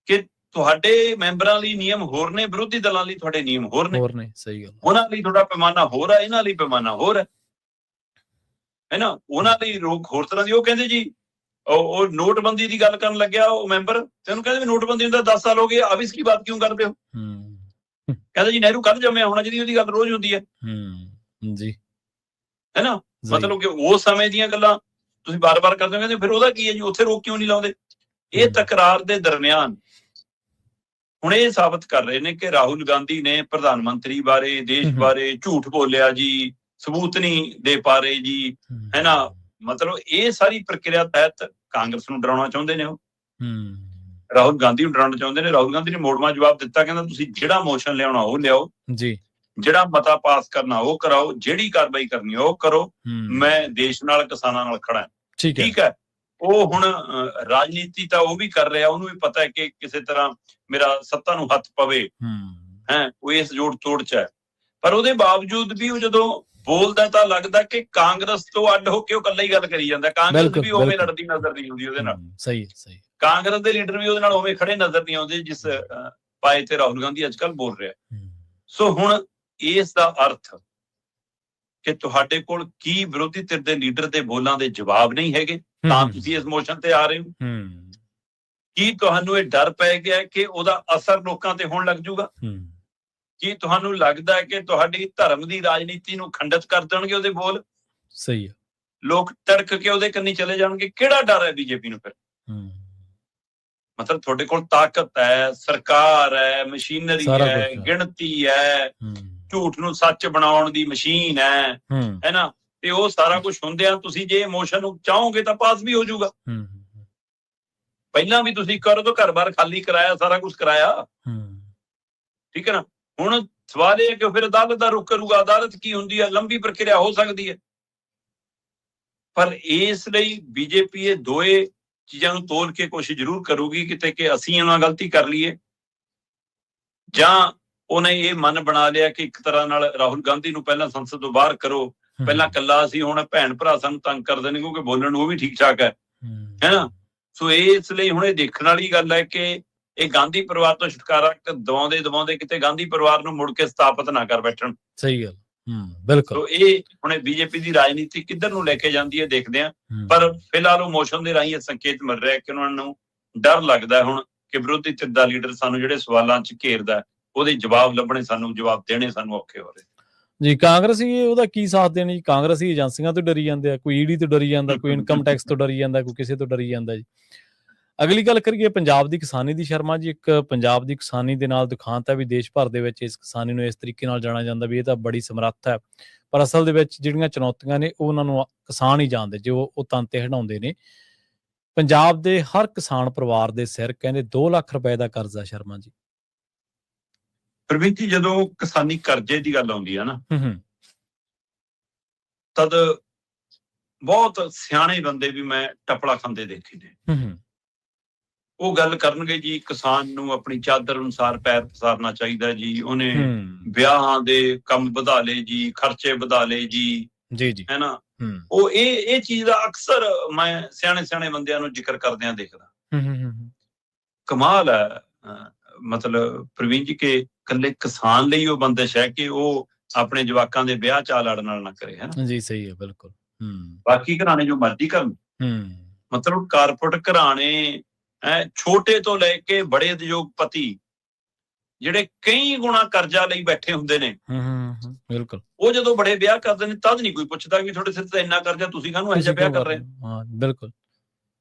ਕਿ ਤੁਹਾਡੇ ਮੈਂਬਰਾਂ ਲਈ ਨਿਯਮ ਹੋਰ ਨੇ, ਵਿਰੋਧੀ ਦਲਾਂ ਲਈ ਤੁਹਾਡੇ ਨਿਯਮ ਹੋਰ ਨੇ। ਸਹੀ ਗੱਲ। ਉਹਨਾਂ ਲਈ ਤੁਹਾਡਾ ਪੈਮਾਨਾ ਹੋਰ ਹੈ, ਇਹਨਾਂ ਲਈ ਪੈਮਾਨਾ ਹੋਰ ਹੈ ਨਾ। ਉਹਨਾਂ ਲਈ ਰੋਕ ਹੋਰ ਤਰ੍ਹਾਂ ਦੀ। ਉਹ ਕਹਿੰਦੇ ਜੀ ਉਹ ਨੋਟਬੰਦੀ ਦੀ ਗੱਲ ਕਰਨ ਲੱਗਿਆ ਉਹ ਮੈਂਬਰ, ਤੇ ਉਹਨੂੰ ਕਹਿੰਦੇ ਨੋਟਬੰਦੀ ਨੂੰ ਤਾਂ 10 ਸਾਲ ਹੋ ਗਏ, ਅਬ ਇਸकी ਬਾਤ ਕਿਉਂ ਕਰਦੇ ਹੋ। ਕਹਿੰਦਾ ਜੀ ਨਹਿਰੂ ਕੱਲ ਜੰਮਿਆ ਹੋਣਾ, ਜਿਹਦੀ ਉਹਦੀ ਗੱਲ ਰੋਜ਼ ਹੁੰਦੀ ਹੈ ਜੀ, ਹੈ ਨਾ। ਮਤਲਬ ਕਿ ਉਸ ਸਮੇਂ ਦੀਆਂ ਗੱਲਾਂ ਤੁਸੀਂ ਬਾਰ-ਬਾਰ ਕਰਦੇ ਹੋ। ਕਹਿੰਦੇ ਫਿਰ ਉਹਦਾ ਕੀ ਹੈ ਜੀ, ਉੱਥੇ ਰੋਕ ਕਿਉਂ ਨਹੀਂ ਲਾਉਂਦੇ। ਇਹ ਤਕਰਾਰ ਦੇ ਦਰਮਿਆਨ ਹੁਣ ਇਹ ਸਾਬਤ ਕਰ ਰਹੇ ਨੇ ਕਿ ਰਾਹੁਲ ਗਾਂਧੀ ਨੇ ਪ੍ਰਧਾਨ ਮੰਤਰੀ ਬਾਰੇ, ਦੇਸ਼ ਬਾਰੇ ਝੂਠ ਬੋਲਿਆ ਜੀ, ਸਬੂਤ ਨਹੀਂ ਦੇ ਪਾ ਰਹੇ ਜੀ, ਹੈ ਨਾ। ਮਤਲਬ ਇਹ ਸਾਰੀ ਪ੍ਰਕਿਰਿਆ ਤਹਿਤ ਕਾਂਗਰਸ ਨੂੰ ਡਰਾਉਣਾ ਚਾਹੁੰਦੇ ਨੇ। ਉਹ ਰਾਹੁਲ ਗਾਂਧੀ ਨੂੰ ਡਰਾਉਣਾ ਚਾਹੁੰਦੇ ਨੇ। ਰਾਹੁਲ ਗਾਂਧੀ ਨੇ ਮੋੜਵਾਂ ਜਵਾਬ ਦਿੱਤਾ, ਕਹਿੰਦਾ ਤੁਸੀਂ ਜਿਹੜਾ ਮੋਸ਼ਨ ਲਿਆਉਣਾ ਉਹ ਲਿਆਓ ਜੀ, ਜਿਹੜਾ ਮਤਾ ਪਾਸ ਕਰਨਾ ਉਹ ਕਰਾਓ, ਜਿਹੜੀ ਕਾਰਵਾਈ ਕਰਨੀ ਉਹ ਕਰੋ, ਮੈਂ ਦੇਸ਼ ਨਾਲ, ਕਿਸਾਨਾਂ ਨਾਲ ਖੜਾ। ਠੀਕ ਹੈ। ਉਹ ਹੁਣ ਰਾਜਨੀਤੀ ਤਾਂ ਉਹ ਵੀ ਕਰ ਰਿਹਾ, ਉਹਨੂੰ ਵੀ ਪਤਾ ਹੈ ਕਿ ਕਿਸੇ ਤਰ੍ਹਾਂ ਮੇਰਾ ਸੱਤਾ ਨੂੰ ਹੱਥ ਪਵੇ, ਹੈ ਉਹ ਇਸ ਜੋੜ ਤੋੜ 'ਚ ਹੈ। ਪਰ ਉਹਦੇ ਬਾਵਜੂਦ ਵੀ ਉਹ ਜਦੋਂ ਬੋਲਦਾ ਤਾਂ ਲੱਗਦਾ ਕਿ ਕਾਂਗਰਸ ਤੋਂ ਅੱਡ ਹੋ ਕੇ ਉਹ ਇਕੱਲਾ ਹੀ ਗੱਲ ਕਰੀ ਜਾਂਦਾ। ਕਾਂਗਰਸ ਵੀ ਉਵੇਂ ਲੜਦੀ ਨਜ਼ਰ ਨਹੀਂ ਆਉਂਦੀ ਉਹਦੇ ਨਾਲ। ਸਹੀ। ਕਾਂਗਰਸ ਦੇ ਲੀਡਰ ਵੀ ਉਹਦੇ ਨਾਲ ਉਵੇਂ ਖੜੇ ਨਜ਼ਰ ਨਹੀਂ ਆਉਂਦੇ ਜਿਸ ਪਾਏ ਤੇ ਰਾਹੁਲ ਗਾਂਧੀ ਅੱਜ ਕੱਲ੍ਹ ਬੋਲ ਰਿਹਾ। ਸੋ ਹੁਣ ਇਸ ਦਾ ਅਰਥ ਕਿ ਤੁਹਾਡੇ ਕੋਲ ਕੀ ਵਿਰੋਧੀ ਧਿਰ ਦੇ ਲੀਡਰ ਦੇ ਬੋਲਾਂ ਦੇ ਜਵਾਬ ਨਹੀਂ ਹੈਗੇ ਤਾਂ ਤੁਸੀਂ ਇਸ ਮੋਸ਼ਨ ਤੇ ਆ ਰਹੇ ਹੋ। ਕੀ ਤੁਹਾਨੂੰ ਇਹ ਡਰ ਪੈ ਗਿਆ ਕਿ ਉਹਦਾ ਅਸਰ ਲੋਕਾਂ ਤੇ ਹੋਣ ਲੱਗ ਜੂਗਾ। ਕੀ ਤੁਹਾਨੂੰ ਲੱਗਦਾ ਹੈ ਕਿ ਤੁਹਾਡੀ ਧਰਮ ਦੀ ਰਾਜਨੀਤੀ ਨੂੰ ਖੰਡਿਤ ਕਰ ਦੇਣਗੇ ਉਹਦੇ ਬੋਲ। ਸਹੀ ਹੈ। ਲੋਕ ਤੜਕ ਕੇ ਉਹਦੇ ਕੰਨੀ ਚਲੇ ਜਾਣਗੇ। ਕਿਹੜਾ ਡਰ ਹੈ ਬੀਜੇਪੀ ਨੂੰ ਫਿਰ? ਮਤਲਬ ਤੁਹਾਡੇ ਕੋਲ ਤਾਕਤ ਹੈ, ਸਰਕਾਰ ਹੈ, ਮਸ਼ੀਨਰੀ ਹੈ, ਗਿਣਤੀ ਹੈ, ਝੂਠ ਨੂੰ ਸੱਚ ਬਣਾਉਣ ਦੀ ਮਸ਼ੀਨ ਹੈ ਨਾ, ਤੇ ਉਹ ਸਾਰਾ ਕੁਝ ਹੁੰਦਿਆਂ ਤੁਸੀਂ ਜੇ ਇਮੋਸ਼ਨ ਨੂੰ ਚਾਹੋਗੇ ਤਾਂ ਪਾਸ ਵੀ ਹੋ ਜਾਊਗਾ। ਪਹਿਲਾਂ ਵੀ ਤੁਸੀਂ ਕਰੋ ਤਾਂ ਘਰ-ਬਾਰ ਖਾਲੀ ਕਰਾਇਆ, ਸਾਰਾ ਕੁਝ ਕਰਾਇਆ, ਠੀਕ ਹੈ ਨਾ। ਹੁਣ ਸਵਾਲ ਇਹ ਹੈ ਕਿ ਫਿਰ ਅਦਾਲਤ ਦਾ ਰੁਖ ਕਰੂਗਾ। ਅਦਾਲਤ ਕੀ ਹੁੰਦੀ ਹੈ? ਲੰਬੀ ਪ੍ਰਕਿਰਿਆ ਹੋ ਸਕਦੀ ਹੈ। ਪਰ ਇਸ ਲਈ ਬੀਜੇਪੀ ਇਹ ਦੋਏ ਚੀਜ਼ਾਂ ਨੂੰ ਤੋਲ ਕੇ ਕੋਸ਼ਿਸ਼ ਜ਼ਰੂਰ ਕਰੂਗੀ ਕਿਤੇ ਕਿ ਅਸੀਂ ਉਹਨਾਂ ਗਲਤੀ ਕਰ ਲਈਏ, ਜਾਂ ਉਹਨੇ ਇਹ ਮਨ ਬਣਾ ਲਿਆ ਕਿ ਇੱਕ ਤਰ੍ਹਾਂ ਨਾਲ ਰਾਹੁਲ ਗਾਂਧੀ ਨੂੰ ਪਹਿਲਾਂ ਸੰਸਦ ਤੋਂ ਬਾਹਰ ਕਰੋ, ਪਹਿਲਾਂ ਇਕੱਲਾ ਸੀ, ਹੁਣ ਭੈਣ ਭਰਾ ਸਾਨੂੰ ਤੰਗ ਕਰਦੇ ਨੇ ਕਿਉਂਕਿ ਬੋਲਣ ਨੂੰ ਉਹ ਵੀ ਠੀਕ ਠਾਕ ਹੈ ਨਾ। ਸੋ ਇਸ ਲਈ ਹੁਣ ਇਹ ਦੇਖਣ ਵਾਲੀ ਗੱਲ ਹੈ ਕਿ ਇਹ ਗਾਂਧੀ ਪਰਿਵਾਰ ਤੋਂ ਛੁਟਕਾਰਾ ਦਵਾਉਂਦੇ ਕਿਤੇ ਗਾਂਧੀ ਪਰਿਵਾਰ ਨੂੰ ਮੁੜ ਕੇ ਸਥਾਪਿਤ ਨਾ ਕਰ ਬੈਠਣ। ਸਹੀ ਗੱਲ, ਬਿਲਕੁਲ। ਸੋ ਇਹ ਹੁਣ ਬੀਜੇਪੀ ਦੀ ਰਾਜਨੀਤੀ ਕਿੱਧਰ ਨੂੰ ਲੈ ਕੇ ਜਾਂਦੀ ਹੈ ਦੇਖਦੇ ਹਾਂ। ਪਰ ਫਿਲਹਾਲ ਉਹ ਮੋਸ਼ਨ ਦੇ ਰਾਹੀਂ ਇਹ ਸੰਕੇਤ ਮਿਲ ਰਿਹਾ ਕਿ ਉਹਨਾਂ ਨੂੰ ਡਰ ਲੱਗਦਾ ਹੁਣ ਕਿ ਵਿਰੋਧੀ ਧਿਰ ਦਾ ਲੀਡਰ ਸਾਨੂੰ ਜਿਹੜੇ ਸਵਾਲਾਂ 'ਚ ਘੇਰਦਾ ਉਹਦੇ ਜਵਾਬ ਲੱਭਣੇ, ਸਾਨੂੰ ਜਵਾਬ ਦੇਣੇ ਸਾਨੂੰ ਔਖੇ ਹੋ ਰਹੇ ਜੀ। ਕਾਂਗਰਸੀ ਉਹਦਾ ਕੀ ਸਾਥ ਦੇਣ ਜੀ? ਕਾਂਗਰਸੀ ਏਜੰਸੀਆਂ ਤੋਂ ਡਰੀ ਜਾਂਦੇ ਆ, ਕੋਈ ਈਡੀ ਤੋਂ ਡਰੀ ਜਾਂਦਾ, ਕੋਈ ਇਨਕਮ ਟੈਕਸ ਤੋਂ ਡਰੀ ਜਾਂਦਾ, ਕੋਈ ਕਿਸੇ ਤੋਂ ਡਰੀ ਜਾਂਦਾ ਜੀ। ਅਗਲੀ ਗੱਲ ਕਰੀਏ ਪੰਜਾਬ ਦੀ ਕਿਸਾਨੀ ਦੀ। ਸ਼ਰਮਾ ਜੀ, ਇੱਕ ਪੰਜਾਬ ਦੀ ਕਿਸਾਨੀ ਦੇ ਨਾਲ ਦੁਖਾਂਤ ਹੈ ਵੀ ਦੇਸ਼ ਭਰ ਦੇ ਵਿੱਚ ਇਸ ਕਿਸਾਨੀ ਨੂੰ ਇਸ ਤਰੀਕੇ ਨਾਲ ਜਾਣਿਆ ਜਾਂਦਾ ਵੀ ਇਹ ਤਾਂ ਬੜੀ ਸਮਰੱਥ ਹੈ, ਪਰ ਅਸਲ ਦੇ ਵਿੱਚ ਜਿਹੜੀਆਂ ਚੁਣੌਤੀਆਂ ਨੇ ਉਹ ਉਹਨਾਂ ਨੂੰ ਕਿਸਾਨ ਹੀ ਜਾਣਦੇ, ਜੋ ਉਹ ਤੰਤੇ ਹਟਾਉਂਦੇ ਨੇ। ਪੰਜਾਬ ਦੇ ਹਰ ਕਿਸਾਨ ਪਰਿਵਾਰ ਦੇ ਸਿਰ ਕਹਿੰਦੇ 2 ਲੱਖ ਰੁਪਏ ਦਾ ਕਰਜ਼ਾ। ਸ਼ਰਮਾ ਜੀ, ਪ੍ਰਵੀਨ ਜੀ, ਜਦੋਂ ਕਿਸਾਨੀ ਕਰਜ਼ੇ ਦੀ ਗੱਲ ਆਉਂਦੀ ਹੈ ਨਾ, ਤਦ ਬਹੁਤ ਸਿਆਣੇ ਬੰਦੇ ਵੀ ਮੈਂ ਟਪਲਾ ਖਾਂਦੇ ਦੇਖੇ ਨੇ। ਉਹ ਗੱਲ ਕਰਨਗੇ ਜੀ ਕਿਸਾਨ ਨੂੰ ਆਪਣੀ ਚਾਦਰ ਅਨੁਸਾਰ ਪੈਰ ਪਸਾਰਨਾ ਚਾਹੀਦਾ ਜੀ, ਉਹਨੇ ਵਿਆਹਾਂ ਦੇ ਕੰਮ ਵਧਾ ਲਏ ਜੀ, ਖਰਚੇ ਵਧਾ ਲਏ ਜੀ, ਹੈ ਨਾ। ਉਹ ਇਹ ਚੀਜ਼ ਦਾ ਅਕਸਰ ਮੈਂ ਸਿਆਣੇ ਬੰਦਿਆਂ ਨੂੰ ਜ਼ਿਕਰ ਕਰਦਿਆਂ ਦੇਖਦਾ। ਕਮਾਲ ਹੈ ਮਤਲਬ ਪ੍ਰਵੀਨ ਜੀ ਕਿ ਇਕੱਲੇ ਕਿਸਾਨ ਲਈ ਉਹ ਬੰਦਿਸ਼ ਹੈ ਕਿ ਉਹ ਆਪਣੇ ਜਵਾਕਾਂ ਦੇ ਵਿਆਹ ਚਾਲ ਲੜਨ ਨਾਲ ਨਾ ਕਰੇ, ਹੈ ਨਾ ਜੀ। ਸਹੀ ਹੈ, ਬਿਲਕੁਲ। ਬਾਕੀ ਘਰਾਣੇ ਜੋ ਮਰਜ਼ੀ ਕਰਨ, ਮਤਲਬ ਕਾਰਪੋਰੇਟ ਘਰਾਣੇ ਛੋਟੇ ਤੋਂ ਲੈ ਕੇ ਬੜੇ ਉਦਯੋਗਪਤੀ ਜਿਹੜੇ ਕਈ ਗੁਣਾ ਕਰਜ਼ਾ ਲਈ ਬੈਠੇ ਹੁੰਦੇ ਨੇ, ਬਿਲਕੁਲ, ਉਹ ਜਦੋਂ ਬੜੇ ਵਿਆਹ ਕਰਦੇ ਨੇ ਤਦ ਨਹੀਂ ਕੋਈ ਪੁੱਛਦਾ ਕਿ ਤੁਹਾਡੇ ਸਿਰ ਤੇ ਇੰਨਾ ਕਰਜ਼ਾ, ਤੁਸੀਂ ਕਾਹਨੂੰ ਇਹੋ ਜਿਹਾ ਵਿਆਹ ਕਰ ਰਹੇ ਹੋ। ਬਿਲਕੁਲ।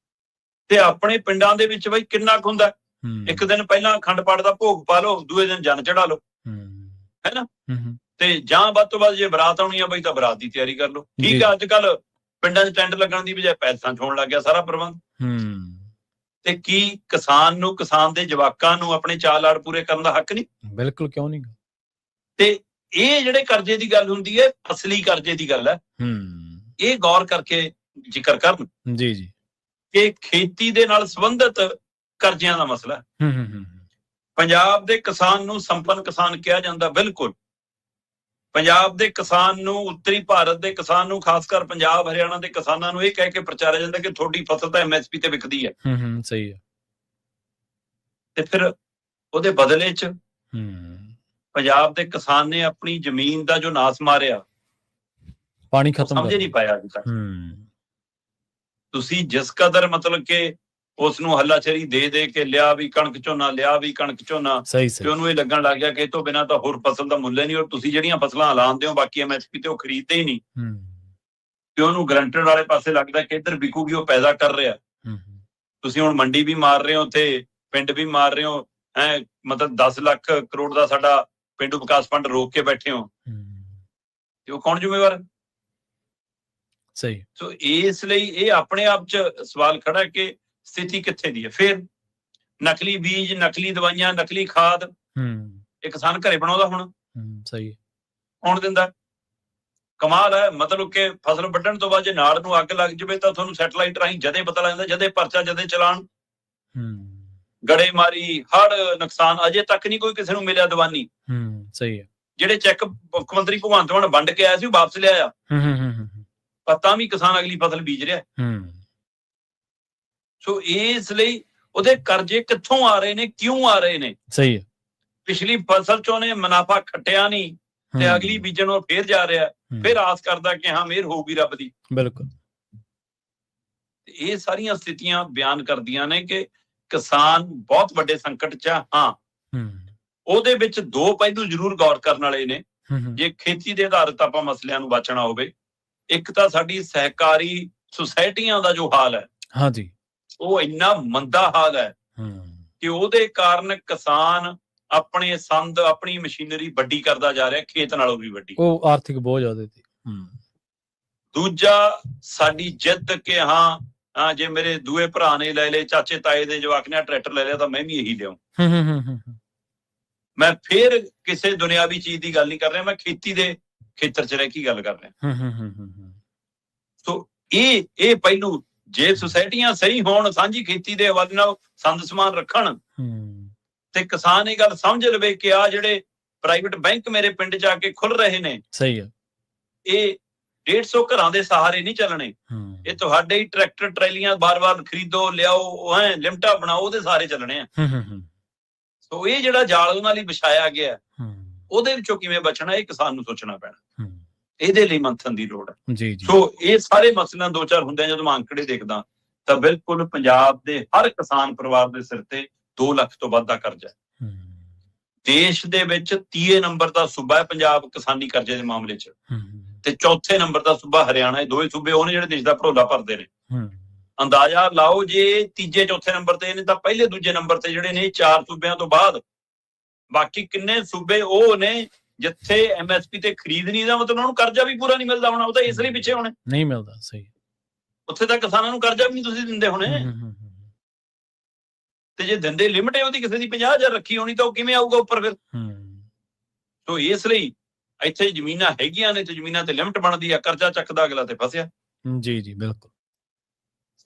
ਤੇ ਆਪਣੇ ਪਿੰਡਾਂ ਦੇ ਵਿੱਚ ਬਈ ਕਿੰਨਾ ਕੁ ਹੁੰਦਾ, ਇੱਕ ਦਿਨ ਪਹਿਲਾਂ ਅਖੰਡ ਪਾਠ ਦਾ ਭੋਗ ਪਾ ਲਓ, ਦੂਏ ਦਿਨ ਜਨ ਚੜਾ ਲਓ, ਹੈ ਨਾ। ਤੇ ਜਾਂ ਵੱਧ ਤੋਂ ਵੱਧ ਜੇ ਬਰਾਤ ਆਉਣੀ ਆ ਬਈ ਤਾਂ ਬਰਾਤ ਦੀ ਤਿਆਰੀ ਕਰ ਲਓ। ਠੀਕ ਹੈ, ਅੱਜ ਕੱਲ ਪਿੰਡਾਂ 'ਚ ਟੈਂਟ ਲੱਗਣ ਦੀ ਬਜਾਏ ਪੈਲਸਾਂ 'ਚ ਹੋਣ ਲੱਗ ਗਿਆ ਸਾਰਾ ਪ੍ਰਬੰਧ। ਤੇ ਕੀ ਕਿਸਾਨ ਨੂੰ, ਕਿਸਾਨ ਦੇ ਜਵਾਕਾਂ ਨੂੰ ਆਪਣੇ ਚਾਅ ਲਾੜ ਪੂਰੇ ਕਰਨ ਦਾ ਹੱਕ ਨਹੀਂ? ਬਿਲਕੁਲ, ਕਿਉਂ ਨਹੀਂ। ਤੇ ਇਹ ਜਿਹੜੇ ਕਰਜ਼ੇ ਦੀ ਗੱਲ ਹੁੰਦੀ ਹੈ, ਅਸਲੀ ਕਰਜ਼ੇ ਦੀ ਗੱਲ ਹੈ, ਇਹ ਗੌਰ ਕਰਕੇ ਜ਼ਿਕਰ ਕਰਨ ਜੀ ਕਿ ਖੇਤੀ ਦੇ ਨਾਲ ਸੰਬੰਧਿਤ ਕਰਜ਼ਿਆਂ ਦਾ ਮਸਲਾ। ਪੰਜਾਬ ਦੇ ਕਿਸਾਨ ਨੂੰ ਸੰਪੰਨ ਕਿਸਾਨ ਕਿਹਾ ਜਾਂਦਾ, ਬਿਲਕੁਲ। ਪੰਜਾਬ ਦੇ ਕਿਸਾਨ ਨੂੰ, ਉੱਤਰੀ ਭਾਰਤ ਦੇ ਕਿਸਾਨ ਨੂੰ, ਖਾਸ ਕਰ ਪੰਜਾਬ ਹਰਿਆਣਾ ਦੇ ਕਿਸਾਨਾਂ ਨੂੰ ਇਹ ਕਹਿ ਕੇ ਪ੍ਰਚਾਰਿਆ ਜਾਂਦਾ ਕਿ ਤੁਹਾਡੀ ਫਸਲ ਤਾਂ MSP ਤੇ ਵਿਕਦੀ ਹੈ। ਸਹੀ ਹੈ। ਤੇ ਫਿਰ ਉਹਦੇ ਬਦਲੇ 'ਚ ਪੰਜਾਬ ਦੇ ਕਿਸਾਨ ਨੇ ਆਪਣੀ ਜ਼ਮੀਨ ਦਾ ਜੋ ਨਾਸ ਮਾਰਿਆ, ਪਾਣੀ ਖਤਮ ਸਮਝ ਨਹੀਂ ਪਾਇਆ ਅੱਜ ਤੱਕ। ਤੁਸੀਂ ਜਿਸ ਕਦਰ ਮਤਲਬ ਕਿ ਉਸ ਨੂੰ ਹੱਲਾਸ਼ੇਰੀ ਦੇ ਕੇ ਲਿਆ ਵੀ ਕਣਕ ਝੋਨਾ, ਲਿਆ ਵੀ ਕਣਕ ਝੋਨਾ, ਤੇ ਉਹਨੂੰ ਇਹ ਲੱਗਣ ਲੱਗ ਗਿਆ ਕਿ ਇਹ ਤੋਂ ਬਿਨਾਂ ਤਾਂ ਹੋਰ ਫਸਲ ਦਾ ਮੁੱਲ ਹੀ ਨਹੀਂ, ਔਰ ਤੁਸੀਂ ਜਿਹੜੀਆਂ ਫਸਲਾਂ ਐਲਾਨਦੇ ਹੋ ਬਾਕੀ MSP ਤੇ ਉਹ ਖਰੀਦਦੇ ਹੀ ਨਹੀਂ, ਤੇ ਉਹਨੂੰ ਗਰੰਟਡ ਵਾਲੇ ਪਾਸੇ ਲੱਗਦਾ ਕਿ ਇੱਧਰ ਵਿਕੂਗੀ, ਉਹ ਪੈਦਾ ਕਰ ਰਿਹਾ। ਤੁਸੀਂ ਹੁਣ ਮੰਡੀ ਵੀ ਮਾਰ ਰਹੇ ਹੋ, ਉੱਥੇ ਪਿੰਡ ਵੀ ਮਾਰ ਰਹੇ ਹੋ, ਮਤਲਬ 10 ਲੱਖ ਕਰੋੜ ਦਾ ਸਾਡਾ ਪੇਂਡੂ ਵਿਕਾਸ ਫੰਡ ਰੋਕ ਕੇ ਬੈਠੇ ਹੋ, ਤੇ ਉਹ ਕੌਣ ਜ਼ਿੰਮੇਵਾਰ? ਸਹੀ। ਸੋ ਇਸ ਲਈ ਇਹ ਆਪਣੇ ਆਪ 'ਚ ਸਵਾਲ ਖੜਾ ਹੈ ਕਿ ਸਥਿਤੀ ਕਿੱਥੇ ਦੀ ਹੈ। ਫਿਰ ਨਕਲੀ ਬੀਜ, ਨਕਲੀ ਦਵਾਈਆਂ, ਨਕਲੀ ਖਾਦ ਇਹ ਕਿਸਾਨ ਘਰੇ ਬਣਾਉਂਦਾ ਹੁਣ, ਸਹੀ ਕੌਣ ਦਿੰਦਾ? ਕਮਾਲ ਹੈ। ਮਤਲਬ ਕਿ ਫਸਲ ਵੱਢਣ ਤੋਂ ਬਾਅਦ ਜੇ ਨਾੜ ਨੂੰ ਅੱਗ ਲੱਗ ਜਾਵੇ ਤਾਂ ਤੁਹਾਨੂੰ ਸੈਟਲਾਈਟ ਰਾਹੀਂ ਜਦੇ ਪਤਾ ਲੱਗ ਜਾਂਦਾ, ਜਦੇ ਪਰਚਾ, ਜਦੇ ਚਲਾਨ, ਗੜੇਮਾਰੀ, ਹੜ੍ਹ, ਨੁਕਸਾਨ। ਅਜੇ ਤੱਕ ਨਹੀਂ ਕੋਈ ਕਿਸੇ ਨੂੰ ਮਿਲਿਆ ਦੀਵਾਨੀ। ਸਹੀ ਹੈ। ਜਿਹੜੇ ਚੈੱਕ ਮੁੱਖ ਮੰਤਰੀ ਭਗਵੰਤ ਮਾਨ ਵੰਡ ਕੇ ਆਇਆ ਸੀ ਉਹ ਵਾਪਸ ਲਿਆਇਆ, ਪਰ ਤਾਂ ਵੀ ਕਿਸਾਨ ਅਗਲੀ ਫਸਲ ਬੀਜ ਰਿਹਾ। ਸੋ ਇਸ ਲਈ ਉਹਦੇ ਕਰਜ਼ੇ ਕਿੱਥੋਂ ਆ ਰਹੇ ਨੇ, ਕਿਉਂ ਆ ਰਹੇ ਨੇ? ਸਹੀ ਹੈ। ਪਿਛਲੀ ਫਸਲ 'ਚ ਉਹਨੇ ਮੁਨਾਫਾ ਖੱਟਿਆ ਨਹੀਂ ਤੇ ਅਗਲੀ ਬੀਜਣ ਉਹ ਫੇਰ ਜਾ ਰਿਹਾ, ਫਿਰ ਆਸ ਕਰਦਾ ਕਿ ਹਾਂ ਮਿਹਰ ਹੋਊਗੀ ਰੱਬ ਦੀ। ਬਿਲਕੁਲ। ਇਹ ਸਾਰੀਆਂ ਸਥਿਤੀਆਂ ਬਿਆਨ ਕਰਦੀਆਂ ਨੇ ਕਿ ਕਿਸਾਨ ਬਹੁਤ ਵੱਡੇ ਸੰਕਟ 'ਚ ਆ। ਹਾਂ, ਉਹਦੇ ਵਿੱਚ 2 ਪਹਿਲੂ ਜ਼ਰੂਰ ਗੌਰ ਕਰਨ ਵਾਲੇ ਨੇ। ਜੇ ਖੇਤੀ ਦੇ ਆਧਾਰਿਤ ਆਪਾਂ ਮਸਲਿਆਂ ਨੂੰ ਬਚਣਾ ਹੋਵੇ ਇੱਕ ਤਾਂ ਸਾਡੀ ਸਹਿਕਾਰੀ ਸੁਸਾਇਟੀਆਂ ਦਾ ਜੋ ਹਾਲ ਹੈ, ਹਾਂਜੀ, ਉਹ ਇੰਨਾ ਮੰਦਾ ਹਾਲ ਹੈ ਕਿ ਉਹਦੇ ਕਾਰਨ ਕਿਸਾਨ ਆਪਣੇ ਸੰਦ, ਆਪਣੀ ਮਸ਼ੀਨਰੀ ਵੱਡੀ ਕਰਦਾ ਜਾ ਰਿਹਾ, ਖੇਤ ਨਾਲੋਂ ਵੀ ਵੱਡੀ। ਉਹ ਆਰਥਿਕ ਬੋਝ ਆ ਉਹਦੇ ਤੇ। ਦੂਜਾ, ਸਾਡੀ ਜਿੱਦ ਕਿ ਹਾਂ ਜੇ ਮੇਰੇ ਦੂਏ ਭਰਾ ਨੇ ਲੈ ਲਏ, ਚਾਚੇ ਤਾਏ ਦੇ ਜਵਾਕ ਨੇ ਟਰੈਕਟਰ ਲੈ ਲਿਆ ਤਾਂ ਮੈਂ ਵੀ ਇਹੀ ਲਿਆਉਂ। ਮੈਂ ਫੇਰ ਕਿਸੇ ਦੁਨਿਆਵੀ ਚੀਜ਼ ਦੀ ਗੱਲ ਨਹੀਂ ਕਰ ਰਿਹਾ, ਮੈਂ ਖੇਤੀ ਦੇ ਖੇਤਰ 'ਚ ਰਹਿ ਕੇ ਗੱਲ ਕਰ ਰਿਹਾ। ਸੋ ਇਹ ਪਹਿਲੂ, ਜੇ ਸੁਸਾਇਟੀਆਂ ਸਹੀ ਹੋਣ, ਸਾਂਝੀ ਖੇਤੀ ਦੇ ਹਵਾਲੇ ਨਾਲ ਸੰਦ ਸਮਾਨ ਰੱਖਣ ਤੇ ਕਿਸਾਨ ਇਹ ਗੱਲ ਸਮਝ ਲਵੇ ਕਿ ਆ ਜਿਹੜੇ ਪ੍ਰਾਈਵੇਟ ਬੈਂਕ ਮੇਰੇ ਪਿੰਡ 'ਚ ਆ ਕੇ ਖੁੱਲ ਰਹੇ ਨੇ, ਸਹੀ ਹੈ, ਇਹ 150 ਘਰਾਂ ਦੇ ਸਹਾਰੇ ਨਹੀਂ ਚੱਲਣੇ, ਇਹ ਤੁਹਾਡੇ ਹੀ ਟਰੈਕਟਰ ਟਰੈਲੀਆਂ ਬਾਰ-ਬਾਰ ਖਰੀਦੋ, ਲਿਆਓ, ਲਿਮਟਾ ਬਣਾਓ, ਉਹਦੇ ਸਹਾਰੇ ਚੱਲਣੇ ਆ। ਸੋ ਇਹ ਜਿਹੜਾ ਜਾਲ ਉਹਨਾਂ ਲਈ ਵਿਛਾਇਆ ਗਿਆ, ਉਹਦੇ ਵਿੱਚੋਂ ਕਿਵੇਂ ਬਚਣਾ, ਇਹ ਕਿਸਾਨ ਨੂੰ ਸੋਚਣਾ ਪੈਣਾ। ਇਹਦੇ ਲਈ ਮੰਥਨ ਦੀ ਲੋੜ ਹੈ। ਸੋ ਇਹ ਸਾਰੇ ਮਸਲਿਆਂ ਦੋ ਚਾਰ ਹੁੰਦੇ ਆ। ਜਦੋਂ ਮੈਂ ਅੰਕੜੇ ਦੇਖਦਾ ਤਾਂ ਬਿਲਕੁਲ ਪੰਜਾਬ ਦੇ ਹਰ ਕਿਸਾਨ ਪਰਿਵਾਰ ਦੇ ਸਿਰ ਤੇ 2 ਲੱਖ ਤੋਂ ਵੱਧ ਦਾ ਕਰਜ਼ਾ ਹੈ। ਦੇਸ਼ ਦੇ ਵਿੱਚ 30 ਨੰਬਰ ਦਾ ਸੂਬਾ ਹੈ ਪੰਜਾਬ ਕਿਸਾਨੀ ਕਰਜ਼ੇ ਦੇ ਮਾਮਲੇ 'ਚ, ਤੇ 4ਥੇ ਨੰਬਰ ਦਾ ਸੂਬਾ ਹਰਿਆਣਾ। ਇਹ ਦੋਵੇਂ ਸੂਬੇ ਉਹਨੇ ਜਿਹੜੇ ਦੇਸ਼ ਦਾ ਭਰੋਲਾ ਭਰਦੇ ਨੇ। ਅੰਦਾਜ਼ਾ ਲਾਓ, ਜੇ 3 4 ਨੰਬਰ ਤੇ ਨੇ ਤਾਂ ਪਹਿਲੇ ਦੂਜੇ ਨੰਬਰ ਤੇ ਜਿਹੜੇ ਨੇ 4 ਸੂਬਿਆਂ ਤੋਂ ਬਾਅਦ ਬਾਕੀ ਕਿੰਨੇ ਸੂਬੇ ਉਹ ਨੇ ਜਿੱਥੇ MSP ਤੇ ਖਰੀਦ ਨਹੀਂ, ਦਾ ਮਤਲਬ ਉਹਨਾਂ ਨੂੰ ਕਰਜ਼ਾ ਵੀ ਪੂਰਾ ਨਹੀਂ ਮਿਲਦਾ ਹੋਣਾ, ਉਹ ਤਾਂ ਇਸ ਲਈ ਪਿੱਛੇ ਹੋਣੇ, ਨਹੀਂ ਮਿਲਦਾ। ਸਹੀ, ਉੱਥੇ ਤਾਂ ਕਿਸਾਨਾਂ ਨੂੰ ਕਰਜ਼ਾ ਵੀ ਨਹੀਂ ਤੁਸੀਂ ਦਿੰਦੇ ਹੋਣੇ। ਤੇ ਜੇ ਦਿੰਦੇ ਲਿਮਟ ਹੈ ਉਹਦੀ, ਕਿਸੇ ਦੀ 50,000 ਰੱਖੀ ਹੋਣੀ, ਤਾਂ ਉਹ ਕਿਵੇਂ ਆਊਗਾ ਉੱਪਰ ਫਿਰ? ਸੋ ਇਸ ਲਈ ਇੱਥੇ ਜ਼ਮੀਨਾਂ ਹੈਗੀਆਂ ਨੇ ਤੇ ਜ਼ਮੀਨਾਂ ਤੇ ਲਿਮਟ ਬਣਦੀ ਆ, ਕਰਜ਼ਾ ਚੱਕਦਾ ਅਗਲਾ ਤੇ ਫਸਿਆ। ਜੀ ਬਿਲਕੁਲ।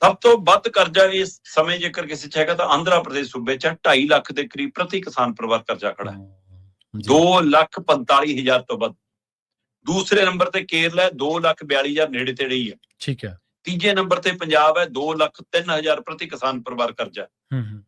ਸਭ ਤੋਂ ਵੱਧ ਕਰਜ਼ਾ ਇਸ ਸਮੇਂ ਜੇਕਰ ਕਿਸੇ 'ਚ ਹੈਗਾ ਤਾਂ ਆਂਧਰਾ ਪ੍ਰਦੇਸ਼ ਸੂਬੇ 'ਚ 2.5 ਲੱਖ ਦੇ ਕਰੀਬ ਪ੍ਰਤੀ ਕਿਸਾਨ ਪਰਿਵਾਰ ਕਰਜ਼ਾ ਖੜਾ ਹੈ। 2,45,000 ਤੋਂ ਵੱਧ। ਦੂਸਰੇ ਨੰਬਰ ਤੇ ਕੇਰਲ ਹੈ, 2,42,000 ਨੇੜੇ ਤੇੜੇ ਹੀ ਹੈ। ਠੀਕ ਹੈ। ਤੀਜੇ ਨੰਬਰ ਤੇ ਪੰਜਾਬ ਹੈ, 2,03,000 ਪ੍ਰਤੀ ਕਿਸਾਨ ਪਰਿਵਾਰ ਕਰਜ਼ਾ।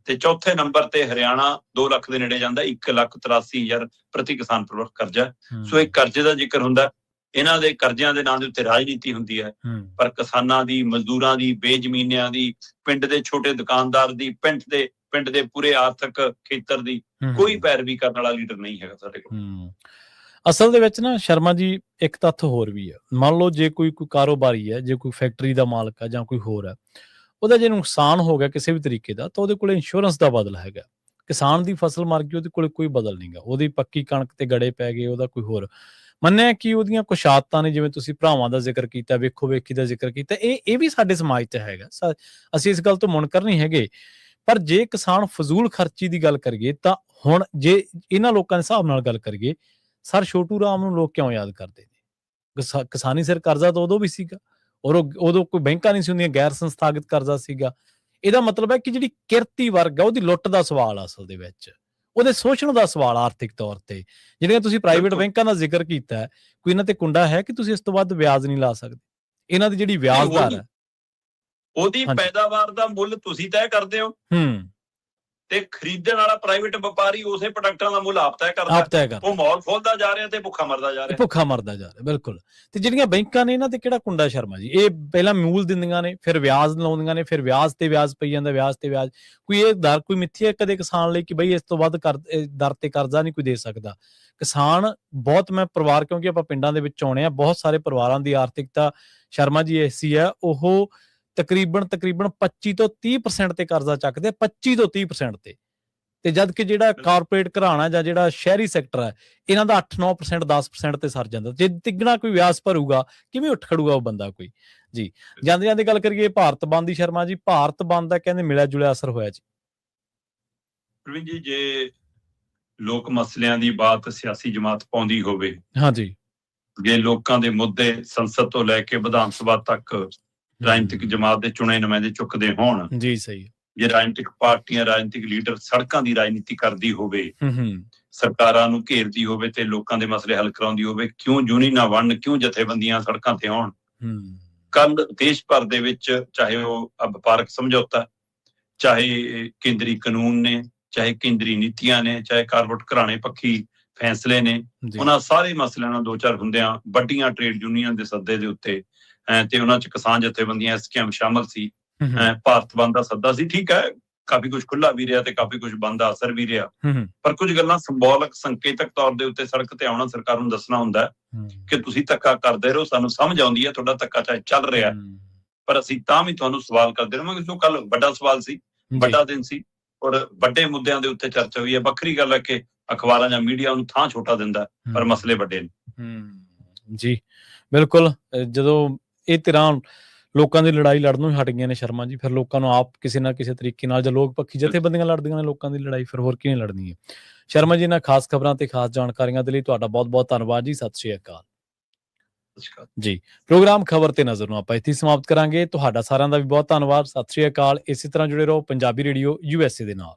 ਤੇ ਚੌਥੇ ਨੰਬਰ ਤੇ ਹਰਿਆਣਾ 2 ਲੱਖ ਦੇ ਨੇੜੇ ਜਾਂਦਾ, 1,83,000 ਪ੍ਰਤੀ ਕਿਸਾਨ ਪਰਿਵਾਰ ਕਰਜ਼ਾ। ਸੋ ਇਹ ਕਰਜ਼ੇ ਦਾ ਜ਼ਿਕਰ ਹੁੰਦਾ। ਇਹਨਾਂ ਦੇ ਕਰਜ਼ਿਆਂ ਦੇ ਨਾਂ ਦੇ ਉੱਤੇ ਰਾਜਨੀਤੀ ਹੁੰਦੀ ਹੈ, ਪਰ ਕਿਸਾਨਾਂ ਦੀ, ਮਜ਼ਦੂਰਾਂ ਦੀ, ਬੇਜ਼ਮੀਨਿਆਂ ਦੀ, ਪਿੰਡ ਦੇ ਛੋਟੇ ਦੁਕਾਨਦਾਰ ਦੀ, ਪਿੰਡ ਦੇ ਪੂਰੇ ਆਰਥਿਕ ਖੇਤਰ ਦੀ ਕੋਈ ਪੈਰਵੀ ਕਰਨ ਵਾਲਾ ਲੀਡਰ ਨਹੀਂ ਹੈਗਾ ਸਾਡੇ ਕੋਲ। ਅਸਲ ਦੇ ਵਿੱਚ ਨਾ ਸ਼ਰਮਾ ਜੀ, ਇੱਕ ਤੱਥ ਹੋਰ ਵੀ ਹੈ। ਮੰਨ ਲਓ ਜੇ ਕੋਈ ਕਾਰੋਬਾਰੀ ਹੈ, ਜੇ ਕੋਈ ਫੈਕਟਰੀ ਦਾ ਮਾਲਕ ਹੈ ਜਾਂ ਕੋਈ ਹੋਰ ਹੈ, ਉਹਦਾ ਜੇ ਨੁਕਸਾਨ ਹੋ ਗਿਆ ਕਿਸੇ ਵੀ ਤਰੀਕੇ ਦਾ, ਤਾਂ ਉਹਦੇ ਕੋਲ ਇੰਸ਼ੋਰੈਂਸ ਦਾ ਬਦਲ ਹੈਗਾ। ਕਿਸਾਨ ਦੀ ਫਸਲ ਮਰ ਗਈ, ਉਹਦੇ ਕੋਲ ਕੋਈ ਬਦਲ ਨਹੀਂਗਾ। ਉਹਦੀ ਪੱਕੀ ਕਣਕ ਤੇ ਗੜੇ ਪੈ ਗਏ, ਉਹਦਾ ਕੋਈ ਹੋਰ ਮੰਨਿਆ ਕਿ ਉਹਦੀਆਂ ਕੁਛ ਆਦਤਾਂ ਨੇ, ਜਿਵੇਂ ਤੁਸੀਂ ਭਰਾਵਾਂ ਦਾ ਜ਼ਿਕਰ ਕੀਤਾ, ਵੇਖੋ ਵੇਖੀ ਦਾ ਜ਼ਿਕਰ ਕੀਤਾ, ਇਹ ਵੀ ਸਾਡੇ ਸਮਾਜ 'ਚ ਹੈਗਾ। ਅਸੀਂ ਇਸ ਗੱਲ ਤੋਂ ਮੁਨਕਰ ਨਹੀਂ ਹੈਗੇ। ਪਰ ਜੇ ਕਿਸਾਨ ਫਜ਼ੂਲ ਖਰਚੀ ਦੀ ਗੱਲ ਕਰੀਏ, ਤਾਂ ਹੁਣ ਜੇ ਇਹਨਾਂ ਲੋਕਾਂ ਦੇ ਹਿਸਾਬ ਨਾਲ ਗੱਲ ਕਰੀਏ, ਸਰ ਛੋਟੂ ਰਾਮ ਨੂੰ ਲੋਕ ਕਿਉਂ ਯਾਦ ਕਰਦੇ ਨੇ? ਕਿਸਾਨੀ ਸਿਰ ਕਰਜ਼ਾ ਤਾਂ ਉਦੋਂ ਵੀ ਸੀਗਾ, ਔਰ ਉਦੋਂ ਕੋਈ ਬੈਂਕਾਂ ਨਹੀਂ ਸੀ ਹੁੰਦੀਆਂ, ਗੈਰ ਸੰਸਥਾਗਤ ਕਰਜ਼ਾ ਸੀਗਾ। ਇਹਦਾ ਮਤਲਬ ਹੈ ਕਿ ਜਿਹੜੀ ਕਿਰਤੀ ਵਰਗ ਹੈ, ਉਹਦੀ ਲੁੱਟ ਦਾ ਸਵਾਲ ਆ ਅਸਲ ਦੇ ਵਿੱਚ, ਉਹਦੇ ਸ਼ੋਸ਼ਣ ਦਾ ਸਵਾਲ ਆਰਥਿਕ ਤੌਰ ਤੇ। ਜਿਹੜੀਆਂ ਤੁਸੀਂ ਪ੍ਰਾਈਵੇਟ ਬੈਂਕਾਂ ਦਾ ਜ਼ਿਕਰ ਕੀਤਾ ਹੈ, ਕੋਈ ਇਹਨਾਂ ਤੇ ਕੁੰਡਾ ਹੈ ਕਿ ਤੁਸੀਂ ਇਸ ਤੋਂ ਵੱਧ ਵਿਆਜ ਨਹੀਂ ਲਾ ਸਕਦੇ? ਇਹਨਾਂ ਦੀ ਜਿਹੜੀ ਵਿਆਜ ਦਰ ਹੈ, ਉਹਦੀ ਪੈਦਾਵਾਰ ਦਾ ਮੁੱਲ ਤੁਸੀਂ ਤੈਅ ਕਰਦੇ ਹੋ, ਤੇ ਖਰੀਦਣ ਵਾਲਾ ਪ੍ਰਾਈਵੇਟ ਵਪਾਰੀ ਉਸੇ ਪ੍ਰੋਡਕਟਾਂ ਦਾ ਮੁੱਲ ਆਪ ਤੈਅ ਕਰਦਾ। ਉਹ ਮਾਲ ਖੋਲਦਾ ਜਾ ਰਿਹਾ ਤੇ ਭੁੱਖਾ ਮਰਦਾ ਜਾ ਰਿਹਾ। ਬਿਲਕੁਲ। ਤੇ ਜਿਹੜੀਆਂ ਬੈਂਕਾਂ ਨੇ, ਇਹਨਾਂ ਤੇ ਕਿਹੜਾ ਕੁੰਡਾ ਸ਼ਰਮਾ ਜੀ? ਇਹ ਪਹਿਲਾਂ ਮੂਲ ਦਿੰਦੀਆਂ ਨੇ, ਫਿਰ ਵਿਆਜ ਲਾਉਂਦੀਆਂ ਨੇ, ਫਿਰ ਵਿਆਜ ਤੇ ਵਿਆਜ ਪਈ ਜਾਂਦਾ, ਵਿਆਜ ਤੇ ਵਿਆਜ। ਕੋਈ ਇਹ ਦਰ ਕੋਈ ਮਿੱਥੀ ਹੈ ਕਦੇ ਕਿਸਾਨ ਲਈ ਕਿ ਬਈ ਇਸ ਤੋਂ ਵੱਧ ਦਰ ਤੇ ਕਰਜ਼ਾ ਨਹੀਂ ਕੋਈ ਦੇ ਸਕਦਾ? ਕਿਸਾਨ ਬਹੁਤ, ਮੈਂ ਪਰਿਵਾਰ, ਕਿਉਂਕਿ ਆਪਾਂ ਪਿੰਡਾਂ ਦੇ ਵਿੱਚ ਆਉਣੇ ਆ, ਬਹੁਤ ਸਾਰੇ ਪਰਿਵਾਰਾਂ ਦੀ ਆਰਥਿਕਤਾ ਸ਼ਰਮਾ ਜੀ ਐਸੀ ਹੈ, ਉਹ ਤਕਰੀਬਨ 25 ਤੋਂ 30% ਤੇ ਕਰਜ਼ਾ ਚੱਕਦੇ, 25 ਤੋਂ 30% ਤੇ ਜਦ ਕਿ ਜਿਹੜਾ ਕਾਰਪੋਰੇਟ ਘਰਾਣਾ ਜਾਂ ਜਿਹੜਾ ਸ਼ਹਿਰੀ ਸੈਕਟਰ ਹੈ, ਇਹਨਾਂ ਦਾ 8-9% 10% ਤੇ ਸਰ ਜਾਂਦਾ। ਜੇ ਤਿੱਗਣਾ ਕੋਈ ਵਿਆਜ ਭਰੂਗਾ, ਕਿਵੇਂ ਉੱਠ ਖੜੂਗਾ ਉਹ ਬੰਦਾ ਕੋਈ? ਜੀ ਜਾਂਦੇ ਜਾਂਦੇ ਗੱਲ ਕਰੀਏ ਭਾਰਤ ਬੰਦ ਦੀ ਸ਼ਰਮਾ ਜੀ, ਭਾਰਤ ਬੰਦ ਦਾ ਕਹਿੰਦੇ ਮਿਲਿਆ ਜੁਲਿਆ ਅਸਰ ਹੋਇਆ ਜੀ। ਪ੍ਰਵੀਨ ਜੀ, ਜੇ ਲੋਕ ਮਸਲਿਆਂ ਦੀ ਬਾਤ ਸਿਆਸੀ ਜਮਾਤ ਪਾਉਂਦੀ ਹੋਵੇ, ਹਾਂਜੀ, ਜੇ ਲੋਕਾਂ ਦੇ ਮੁੱਦੇ ਸੰਸਦ ਤੋਂ ਲੈ ਕੇ ਵਿਧਾਨ ਸਭਾ ਤੱਕ ਰਾਜਨੀਤਿਕ ਜਮਾਤ ਦੇ ਚੁਣੇ ਨੁਮਾਇੰਦੇ ਚੁੱਕਦੇ ਹੋਣ, ਜੀ ਸਹੀ, ਜੇ ਰਾਜਨੀਤਿਕ ਪਾਰਟੀਆਂ, ਰਾਜਨੀਤਿਕ ਲੀਡਰ ਸੜਕਾਂ ਦੀ ਰਾਜਨੀਤੀ ਕਰਦੀ ਹੋਵੇ, ਸਰਕਾਰਾਂ ਨੂੰ ਘੇਰਦੀ ਹੋਵੇ ਤੇ ਲੋਕਾਂ ਦੇ ਮਸਲੇ ਹੱਲ ਕਰਾਉਂਦੀ ਹੋਵੇ, ਕਿਉਂ ਯੂਨੀਅਨਾਂ ਬਣਨ, ਕਿਉਂ ਜਥੇਬੰਦੀਆਂ ਸੜਕਾਂ ਤੇ ਆਉਣ? ਕੱਲ ਦੇਸ਼ ਭਰ ਦੇ ਵਿੱਚ, ਚਾਹੇ ਉਹ ਵਪਾਰਕ ਸਮਝੌਤਾ, ਚਾਹੇ ਕੇਂਦਰੀ ਕਾਨੂੰਨ ਨੇ, ਚਾਹੇ ਕੇਂਦਰੀ ਨੀਤੀਆਂ ਨੇ, ਚਾਹੇ ਕਾਰਪੋਰੇਟ ਘਰਾਣੇ ਪੱਖੀ ਫੈਸਲੇ ਨੇ, ਉਹਨਾਂ ਸਾਰੇ ਮਸਲਿਆਂ ਨਾਲ ਦੋ ਚਾਰ ਹੁੰਦਿਆਂ ਵੱਡੀਆਂ ਟ੍ਰੇਡ ਯੂਨੀਅਨ ਦੇ ਸੱਦੇ ਦੇ ਉੱਤੇ ਤੇ ਉਹਨਾਂ 'ਚ ਕਿਸਾਨ ਜਥੇਬੰਦੀਆਂ SKM ਸ਼ਾਮਲ ਸੀ। ਭਾਰਤ ਬੰਦ ਦਾ ਸੱਦਾ ਸੀ, ਠੀਕ ਹੈ, ਕਾਫੀ ਕੁਝ ਖੁੱਲਾ ਵੀ ਰਿਹਾ ਤੇ ਕਾਫੀ ਕੁਝ ਬੰਦ ਦਾ ਅਸਰ ਵੀ ਰਿਹਾ। ਹੂੰ ਪਰ ਕੁਝ ਗੱਲਾਂ ਸਿੰਬੋਲਿਕ ਸੰਕੇਤਕ ਤੌਰ ਦੇ ਉੱਤੇ ਸੜਕ ਤੇ ਆਉਣਾ ਸਰਕਾਰ ਨੂੰ ਦੱਸਣਾ ਹੁੰਦਾ ਕਿ ਤੁਸੀਂ ਧੱਕਾ ਕਰਦੇ ਰਹੋ, ਸਾਨੂੰ ਸਮਝ ਆਉਂਦੀ ਹੈ ਤੁਹਾਡਾ ਧੱਕਾ ਚਾਹੇ ਚੱਲ ਰਿਹਾ, ਪਰ ਅਸੀਂ ਤਾਂ ਵੀ ਤੁਹਾਨੂੰ ਸਵਾਲ ਕਰਦੇ ਰਹਾਂਗੇ। ਸੋ ਕੱਲ ਵੱਡਾ ਸਵਾਲ ਸੀ, ਵੱਡਾ ਦਿਨ ਸੀ, ਔਰ ਵੱਡੇ ਮੁੱਦਿਆਂ ਦੇ ਉੱਤੇ ਚਰਚਾ ਹੋਈ ਹੈ। ਵੱਖਰੀ ਗੱਲ ਹੈ ਕਿ ਅਖਬਾਰਾਂ ਜਾਂ ਮੀਡੀਆ ਉਹਨੂੰ ਥਾਂ ਛੋਟਾ ਦਿੰਦਾ, ਪਰ ਮਸਲੇ ਵੱਡੇ ਨੇ। ਜੀ ਬਿਲਕੁਲ। ਜਦੋਂ ਇਹ ਧਿਰਾਂ ਲੋਕਾਂ ਦੀ ਲੜਾਈ ਲੜਨੋਂ ਹੀ ਹਟ ਗਈਆਂ ਨੇ ਸ਼ਰਮਾ ਜੀ, ਫਿਰ ਲੋਕਾਂ ਨੂੰ ਆਪ ਕਿਸੇ ਨਾ ਕਿਸੇ ਤਰੀਕੇ ਨਾਲ, ਜਾਂ ਲੋਕ ਪੱਖੀ ਜਥੇਬੰਦੀਆਂ ਲੜਦੀਆਂ ਨੇ ਲੋਕਾਂ ਦੀ ਲੜਾਈ, ਫਿਰ ਹੋਰ ਕਿਵੇਂ ਲੜਨੀ ਹੈ। ਸ਼ਰਮਾ ਜੀ, ਇਹਨਾਂ ਖਾਸ ਖਬਰਾਂ ਤੇ ਖਾਸ ਜਾਣਕਾਰੀਆਂ ਦੇ ਲਈ ਤੁਹਾਡਾ ਬਹੁਤ ਬਹੁਤ ਧੰਨਵਾਦ ਜੀ। ਸਤਿ ਸ਼੍ਰੀ ਅਕਾਲ ਜੀ। ਪ੍ਰੋਗਰਾਮ ਖਬਰ ਤੇ ਨਜ਼ਰ ਨੂੰ ਆਪਾਂ ਇੱਥੇ ਸਮਾਪਤ ਕਰਾਂਗੇ। ਤੁਹਾਡਾ ਸਾਰਿਆਂ ਦਾ ਵੀ ਬਹੁਤ ਧੰਨਵਾਦ। ਸਤਿ ਸ਼੍ਰੀ ਅਕਾਲ। ਇਸੇ ਤਰ੍ਹਾਂ ਜੁੜੇ ਰਹੋ ਪੰਜਾਬੀ ਰੇਡੀਓ USA ਦੇ ਨਾਲ।